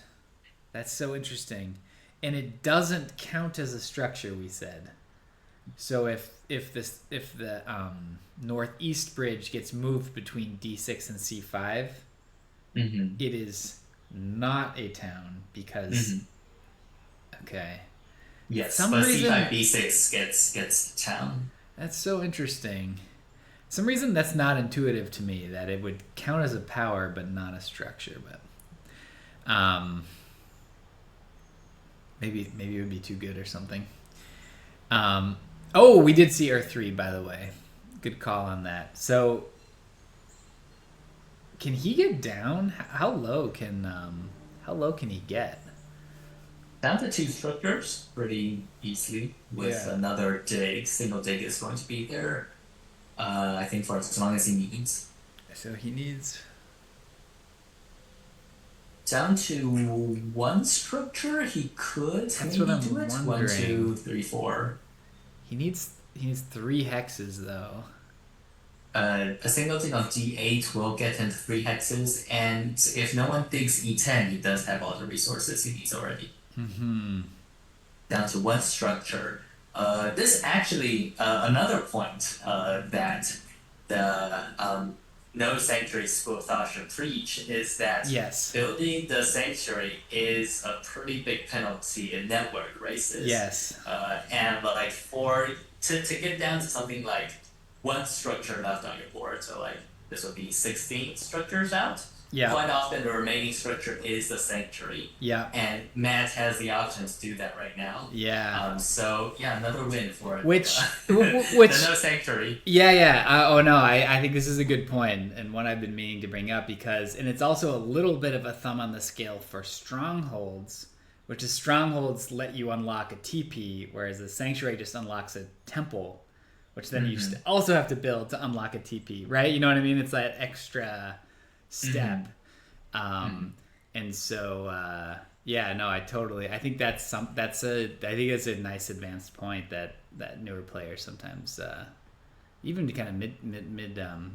That's so interesting, and it doesn't count as a structure. We said. So if the northeast bridge gets moved between D6 and C5, it is not a town because okay. Yes, but C5 B6 gets the town. That's so interesting. Some reason that's not intuitive to me that it would count as a power but not a structure, but maybe it would be too good or something. Oh, we did see Earth 3, by the way. Good call on that. So, can he get down? How low can he get? Down to 2 structures pretty easily with another dig. Single dig is going to be there. I think for as long as he needs. So he needs down to 1 structure. He could. That's what I'm do it. wondering. 1, 2, 3, 4. He needs 3 hexes though. A single dig on D8 will get him 3 hexes, and if no one digs E10, he does have all the resources he needs already. Down to 1 structure. This actually another point that the No Sanctuary School of Thought should preach is that building the sanctuary is a pretty big penalty in network races. Yes. And like to get down to something like 1 structure left on your board, so like this would be 16 structures out. Yeah. Quite often the remaining structure is the sanctuary. Yeah. And Matt has the option to do that right now. Yeah. So yeah, another win for it. Which the No Sanctuary. Yeah. I think this is a good point and one I've been meaning to bring up because it's also a little bit of a thumb on the scale for strongholds, which is strongholds let you unlock a TP, whereas the sanctuary just unlocks a temple, which then you also have to build to unlock a TP, right? You know what I mean? It's that extra step. And so I think that's a nice advanced point that newer players sometimes even the kind of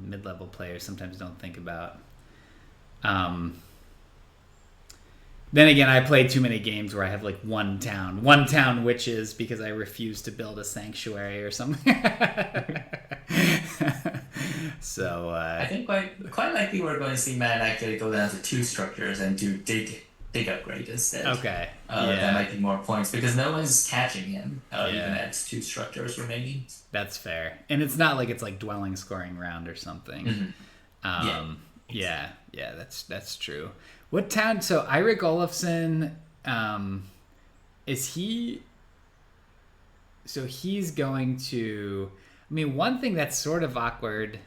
mid-level players sometimes don't think about. Then again, I played too many games where I have like one town witches because I refuse to build a sanctuary or something. So I think quite likely we're going to see Matt actually go down to 2 structures and do dig big upgrade instead. Okay. That might be more points because no one's catching him, even Yeah. at 2 structures remaining. That's fair. And it's not like it's like dwelling scoring round or something. Yeah. Yeah, that's true. What town? So Eirik Olafsson, is he? So he's going to. I mean, one thing that's sort of awkward.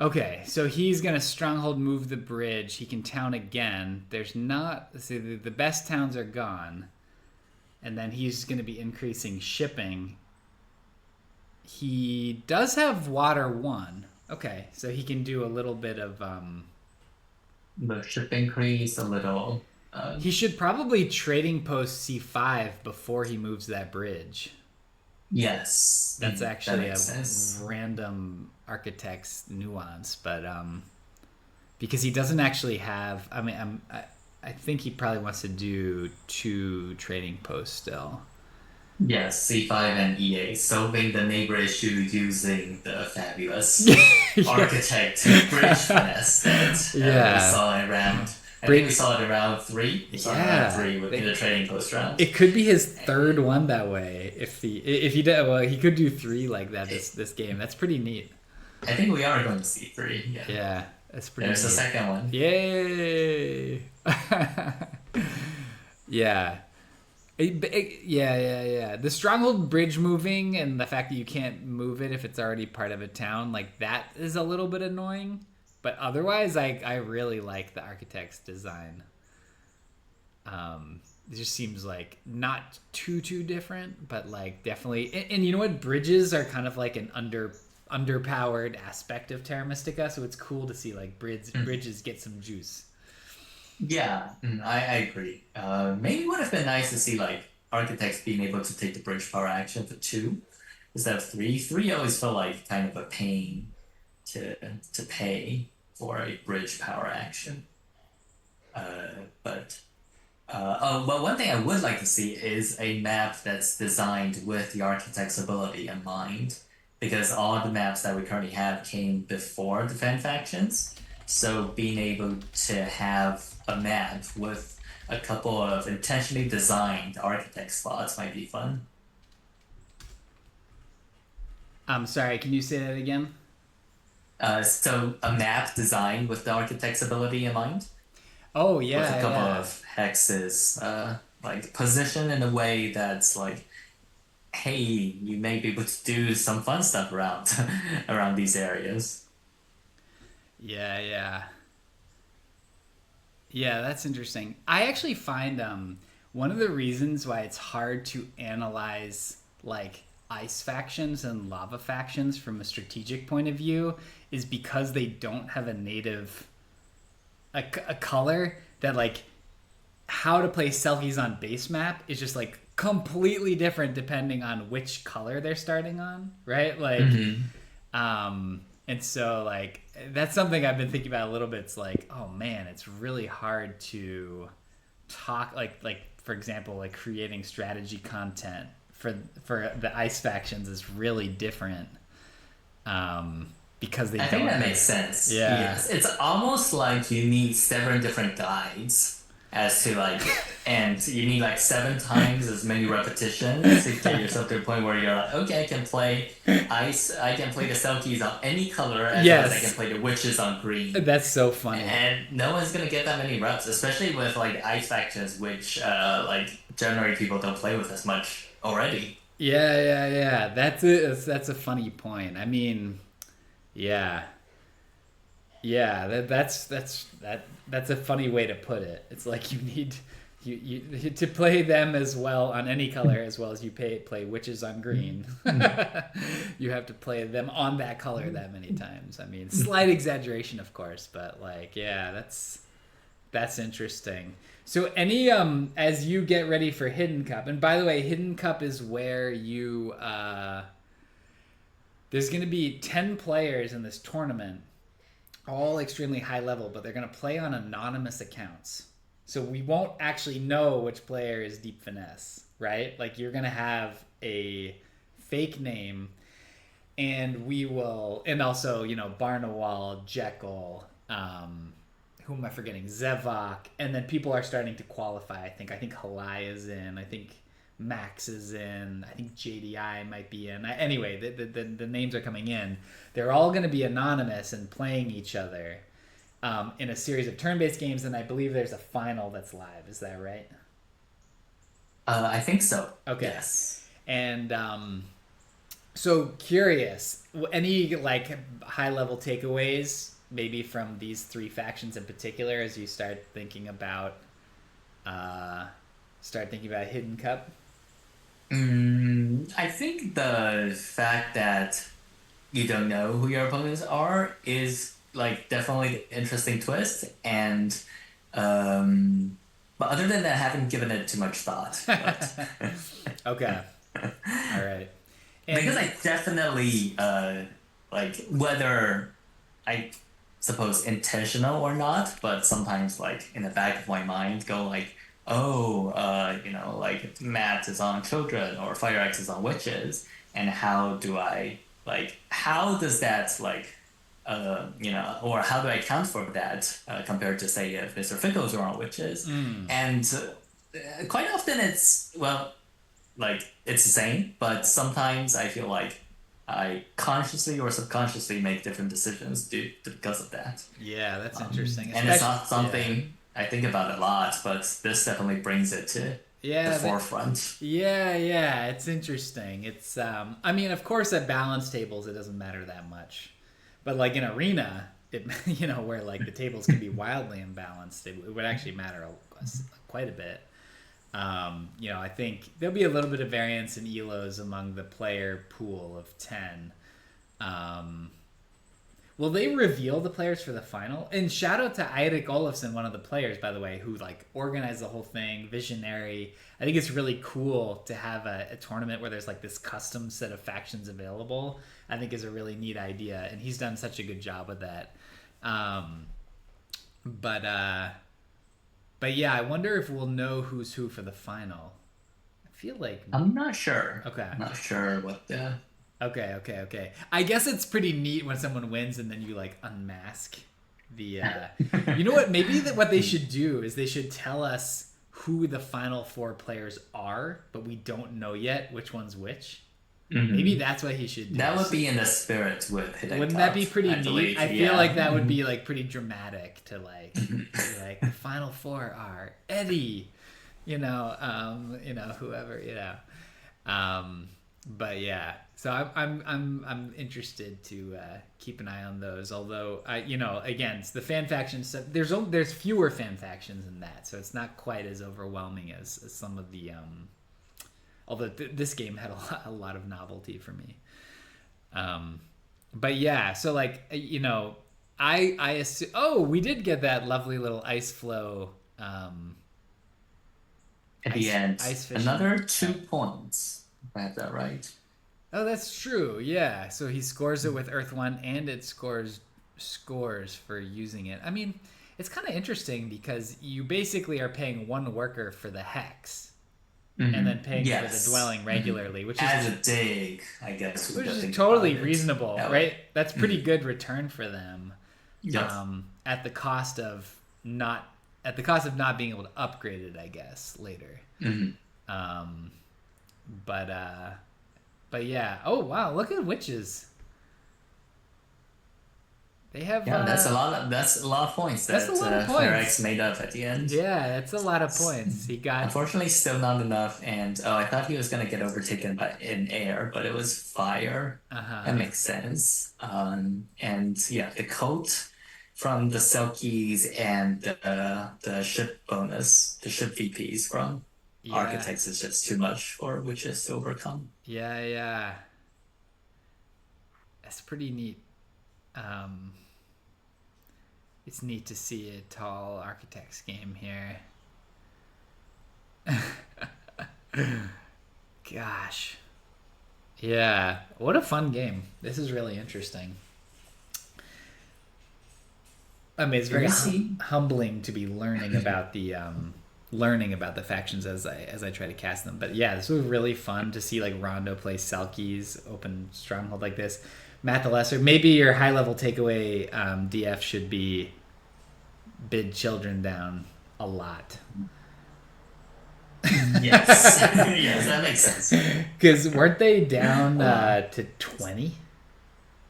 Okay, so he's gonna stronghold move the bridge. He can town again. There's not. See, the best towns are gone, and then he's gonna be increasing shipping. He does have water 1. Okay, so he can do a little bit of. The ship increase a little. He should probably trading post C5 before he moves that bridge. Yes. That's actually that a sense. random architect's nuance, but because he doesn't actually have. I mean, I think he probably wants to do 2 trading posts still. Yes, C5 and EA, solving the neighbor issue using the fabulous architect bridge finesse that we saw around. I think we saw it around 3. We saw it around 3 with the trading post round. It could be his 3rd one that way. If he did, well, he could do 3 like that this game. That's pretty neat. I think we are going to see 3. Yeah. Yeah, that's pretty. There's neat. a second one. Yay! Yeah. Yeah. The stronghold bridge moving and the fact that you can't move it if it's already part of a town, like that is a little bit annoying. But otherwise, I really like the architect's design. It just seems like not too different, but like definitely. And you know what? Bridges are kind of like an underpowered aspect of Terra Mystica, so it's cool to see like bridges get some juice. Yeah, I agree. Maybe it would have been nice to see like architects being able to take the bridge power action for 2 instead of 3. 3 always felt like kind of a pain to pay for a bridge power action. But one thing I would like to see is a map that's designed with the architect's ability in mind, because all the maps that we currently have came before the fan factions. So being able to have a map with a couple of intentionally designed architect slots might be fun. I'm sorry, can you say that again? So a map designed with the architect's ability in mind. Oh yeah, with a couple of hexes, like positioned in a way that's like, hey, you may be able to do some fun stuff around around these areas. Yeah, that's interesting. I actually find one of the reasons why it's hard to analyze like ice factions and lava factions from a strategic point of view is because they don't have a native a color that like how to play selkies on base map is just like completely different depending on which color they're starting on, right? Like and so like that's something I've been thinking about a little bit. It's like, oh man, it's really hard to talk like for example, like creating strategy content for the ice factions is really different. Because they I think that makes sense. Yeah. Yes. It's almost like you need 7 different guides as to like, and you need like 7 times as many repetitions to get yourself to a point where you're like, okay, I can play ice, I can play the Selkies on any color as well as I can play the witches on green. That's so funny. And no one's gonna get that many reps, especially with like ice factions, which like generally people don't play with as much already. Yeah. That's a funny point. I mean, yeah. That's a funny way to put it. It's like you need you to play them as well on any color as well as you play witches on green. You have to play them on that color that many times. I mean, slight exaggeration, of course, but like, yeah, that's interesting. So any as you get ready for Hidden Cup, and by the way, Hidden Cup is where you there's going to be 10 players in this tournament, all extremely high level, but they're going to play on anonymous accounts. So we won't actually know which player is DeepFinesse, right? Like you're going to have a fake name, and we will, and also, you know, Barnawal, Jekyll, who am I forgetting? Zevok, and then people are starting to qualify. I think Halai is in. I think Max is in. I think JDI might be in. Anyway, the names are coming in. They're all going to be anonymous and playing each other in a series of turn-based games, and I believe there's a final that's live. Is that right? I think so. Okay. Yes. And so curious, any like high-level takeaways maybe from these three factions in particular as you start thinking about Hidden Cup? I think the fact that you don't know who your opponents are is like definitely an interesting twist, and but other than that, I haven't given it too much thought. But Okay. All right. And because I definitely like, whether I suppose intentional or not, but sometimes like in the back of my mind go like, oh, like Matt is on children or Fire X is on witches, and how does that like or how do I account for that compared to say if MrFickles are on witches, and quite often it's like it's the same, but sometimes I feel like I consciously or subconsciously make different decisions because of that. yeah, that's interesting. And it's not Especially- something I think about a lot, but this definitely brings it to the forefront. Yeah, it's interesting. It's I mean, of course at balance tables it doesn't matter that much. But like in arena, it where like the tables can be wildly imbalanced, it would actually matter quite a bit. I think there'll be a little bit of variance in elos among the player pool of 10. Will they reveal the players for the final? And shout out to Eirik Olafsson, one of the players, by the way, who like organized the whole thing, visionary. I think it's really cool to have a tournament where there's like this custom set of factions available. I think is a really neat idea, and he's done such a good job with that. But yeah, I wonder if we'll know who's who for the final. I feel like I'm not sure. Okay. I'm not sure what the. Okay. I guess it's pretty neat when someone wins and then you like unmask the. You know what? Maybe what they should do is they should tell us who the final 4 players are, but we don't know yet which one's which. Mm-hmm. Maybe that's what he should do. That would be in the spirit with Hidden Wouldn't Cup, that be pretty neat? believe. I feel like that would be like pretty dramatic to like be like the final 4 are Eddie, whoever, but yeah. So I'm interested to keep an eye on those. Although again, it's the fan faction stuff. There's fewer fan factions in that, so it's not quite as overwhelming as some of the. Although this game had a lot of novelty for me. But yeah, so like I assume. Oh, we did get that lovely little ice flow. At the end, another 2 points. If I have that right. Oh, that's true. Yeah. So he scores it with Earth 1 and it scores for using it. I mean, it's kind of interesting because you basically are paying 1 worker for the hex and then paying for the dwelling regularly, which as is a dig, I guess. Which is totally reasonable, right? That's pretty good return for them. Yep. At the cost of not being able to upgrade it, I guess, later. But yeah. Oh wow! Look at witches. They have. That's a lot of points. That's a lot of points. Ferex made up at the end. Yeah, that's a lot of points. He got. Unfortunately, still not enough. And I thought he was gonna get overtaken in air, but it was fire. That makes sense. And yeah, the coat from the Selkies and the ship bonus, the ship VPs from Architects is just too much for witches to overcome. Yeah. That's pretty neat. It's neat to see a tall Architects game here. Gosh. Yeah, what a fun game. This is really interesting. I mean, it's very humbling to be learning about the factions as I try to cast them. But yeah, this was really fun to see like Rondo play Selkies, open Stronghold like this. Matt the Lesser, maybe your high level takeaway DF should be bid children down a lot. Yes, yes, that makes sense. Because weren't they down to 20?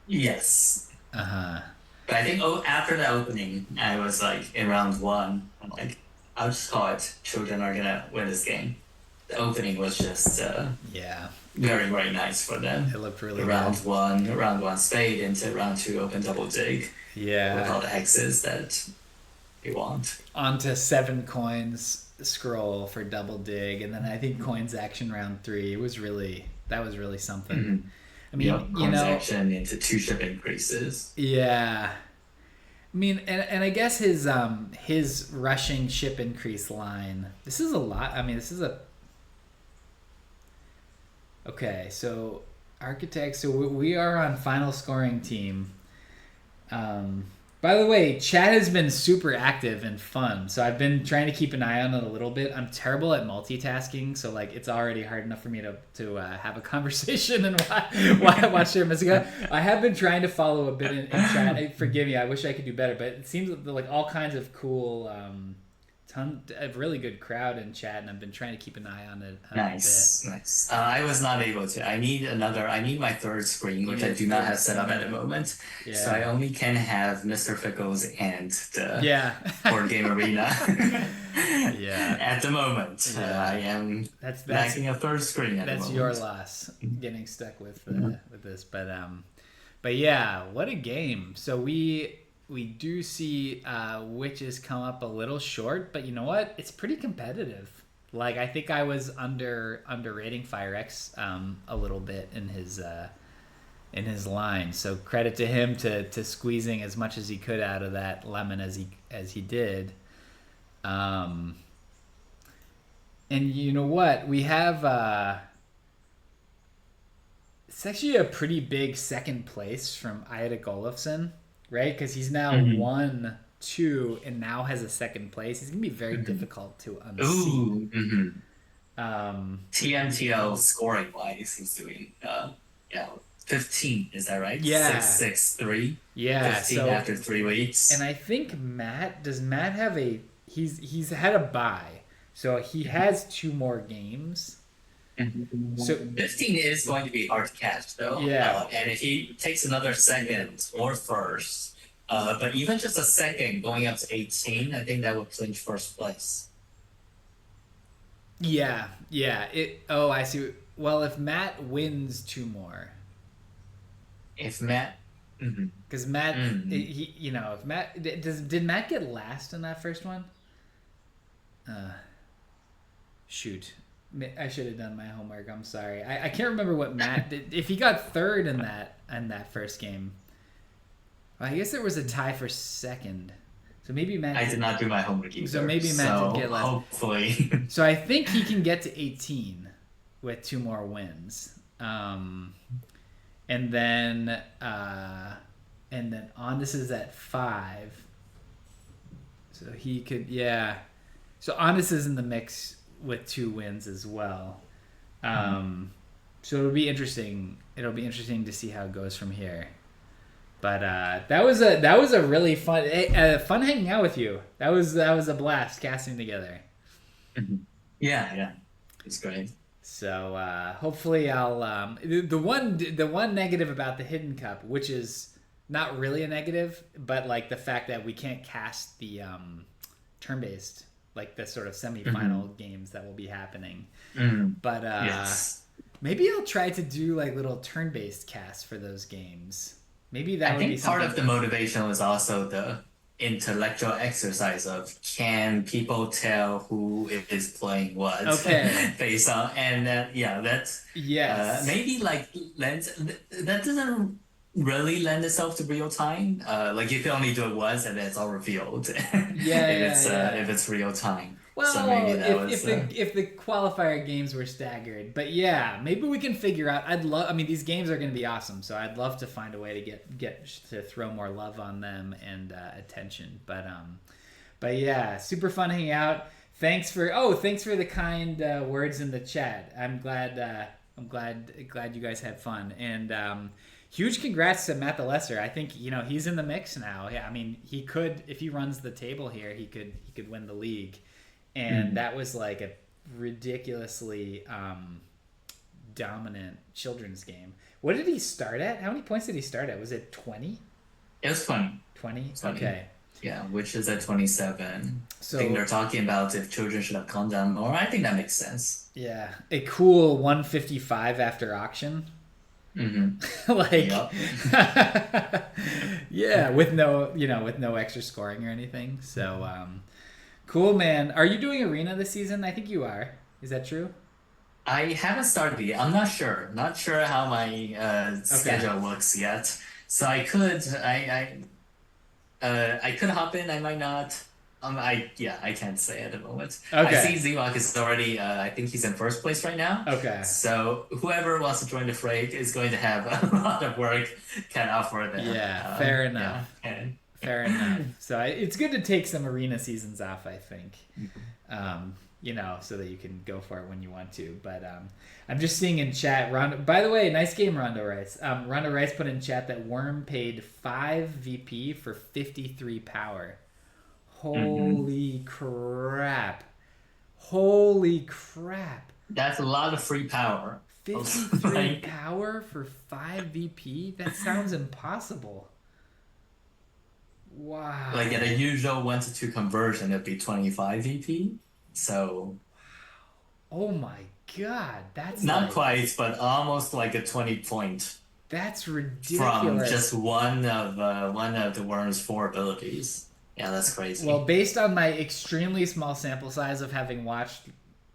Yes. Uh-huh. But I think after the opening, I was like in round one. I'm like, I'll just call it. Children are gonna win this game. The opening was just Yeah. very, very nice for them. It looked really round good. round one spade into round two open double dig. Yeah. With all the hexes that you want. Onto 7 coins scroll for double dig, and then I think coins action round 3. That was really something. Mm-hmm. I mean, yep, coins action into 2 ship increases. Yeah. I mean, and I guess his rushing ship increase line. This is a lot. I mean, this is a. Okay, so architect. So we are on final scoring team. By the way, chat has been super active and fun, so I've been trying to keep an eye on it a little bit. I'm terrible at multitasking, so like it's already hard enough for me to have a conversation and watch Terra Mystica. I have been trying to follow a bit in chat. Forgive me, I wish I could do better, but it seems like all kinds of cool, a really good crowd in chat, and I've been trying to keep an eye on it. Nice. I was not able to. I need my third screen, which I do not have set up at the moment. Yeah. So I only can have MrFickles and the board game arena. Yeah. At the moment, I am lacking a third screen. That's your loss, getting stuck with this, but yeah, what a game. So we do see Witches come up a little short, but you know what? It's pretty competitive. Like, I think I was underrating FireX a little bit in his line. So credit to him to squeezing as much as he could out of that lemon as he did. And you know what? We have it's actually a pretty big second place from Eirik Olafsson. Right, because he's now 1-2 and now has a second place. He's gonna be very difficult to unseat. TMTL scoring wise, he's doing 15. Is that right? Yeah, 6-6-3. Yeah, 15 after 3 weeks. And I think Matt have a he's had a bye, so he has 2 more games. So 15 is going to be hard to catch, though. Yeah. And if he takes another second or first, but even just a second going up to 18, I think that would clinch first place. Yeah. I see. Well, if Matt wins 2 more. If Matt. Because Matt, if Matt did Matt get last in that first one? Shoot. I should have done my homework. I'm sorry. I can't remember what Matt did. If he got third in that first game, well, I guess there was a tie for second. So maybe Matt. I did not do my homework either. So maybe Matt didn't get last. Hopefully. So I think he can get to 18 with 2 more wins, and then Ondis is at 5. So he could So Ondis is in the mix with 2 wins as well. So it'll be interesting. It'll be interesting to see how it goes from here. But that was a really fun hanging out with you. That was a blast casting together. Yeah, it's great. So hopefully I'll the one negative about the Hidden Cup, which is not really a negative, but like the fact that we can't cast the turn-based, like the sort of semi-final games that will be happening. But maybe I'll try to do like little turn-based casts for those games. Maybe that would be something. I think part of the motivation was also the intellectual exercise of, can people tell who is playing what? Okay. Based on, and that's maybe like that doesn't really lend itself to real time. Like you can only do it once and then it's all revealed. If it's real time. Well, so maybe that if the qualifier games were staggered, but maybe we can figure out. These games are going to be awesome, so I'd love to find a way to get to throw more love on them and attention. But super fun hanging out. Thanks for the kind words in the chat. I'm glad you guys had fun. And Huge congrats to Matt the Lesser. I think he's in the mix now. Yeah, I mean he could, if he runs the table here, he could win the league, and that was like a ridiculously dominant children's game. What did he start at? How many points did he start at? Was it 20? It was 20. 20? Okay. Yeah, which is at 27. So I think they're talking about if children should have calmed down more. I think that makes sense. yeah, a cool 155 after auction. Like, yeah, with no extra scoring or anything. So, cool, man. Are you doing arena this season? I think you are. Is that true? I haven't started yet. I'm not sure. Not sure how my schedule looks yet. So I could hop in. I might not. I can't say at the moment. Okay. I see Z-Rock is already. I think he's in first place right now. Okay. So whoever wants to join the fray is going to have a lot of work cut out for them. Yeah. Fair enough. Yeah. Fair enough. So it's good to take some arena seasons off, I think. So that you can go for it when you want to. But I'm just seeing in chat, Rondo. By the way, nice game, Rondo Rice. Rondo Rice put in chat that Worm paid 5 VP for 53 power. Holy crap! Holy crap! That's a lot of free power. 53 power for 5 VP? That sounds impossible. Wow. Like at a usual 1 to 2 conversion, it'd be 25 VP. So. Oh my god, that's not quite, but almost like a 20 point. That's ridiculous. From just one of the Worm's 4 abilities. Yeah, that's crazy. Well, based on my extremely small sample size of having watched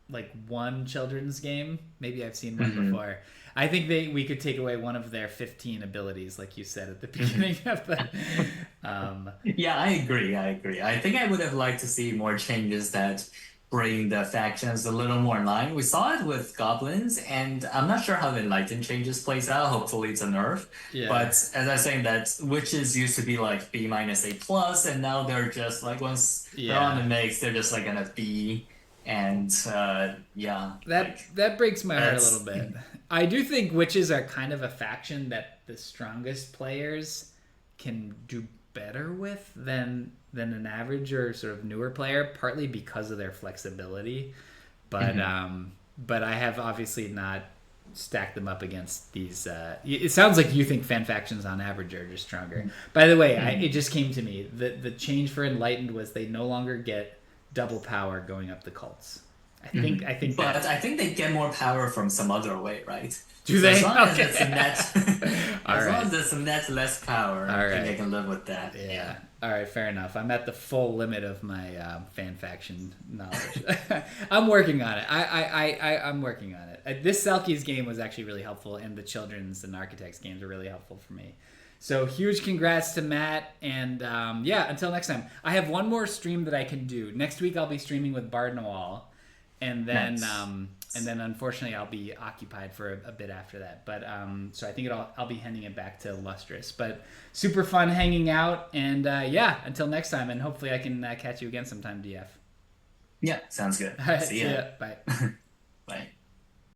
like one children's game, maybe I've seen one before. I think we could take away one of their 15 abilities, like you said at the beginning of the. Yeah, I agree. I think I would have liked to see more changes that bring the factions a little more in line. We saw it with goblins, and I'm not sure how the Enlightened changes plays out. Hopefully it's a nerf. Yeah. But as I was saying, that witches used to be like B- A+, and now they're just like once they're on the mix, they're just like gonna B. And that breaks my heart a little bit. I do think witches are kind of a faction that the strongest players can do better with than an average or sort of newer player, partly because of their flexibility. But but I have obviously not stacked them up against these. It sounds like you think fan factions on average are just stronger. By the way, it just came to me the change for Enlightened was they no longer get double power going up the cults. I think but I think they get more power from some other way, right? Do they? As long as it's net, long as it's net less power, I think I can live with that. Yeah. All right, fair enough. I'm at the full limit of my fan faction knowledge. I'm working on it. I'm working on it. This Selkies game was actually really helpful, and the Children's and Architects games are really helpful for me. So huge congrats to Matt, and until next time. I have one more stream that I can do. Next week I'll be streaming with Bard Noel, and then unfortunately I'll be occupied for a bit after that. But so I think I'll be handing it back to Lustrous. But super fun hanging out, and until next time, and hopefully I can catch you again sometime, DF. Yeah, sounds good. All right, see ya. Bye. Bye.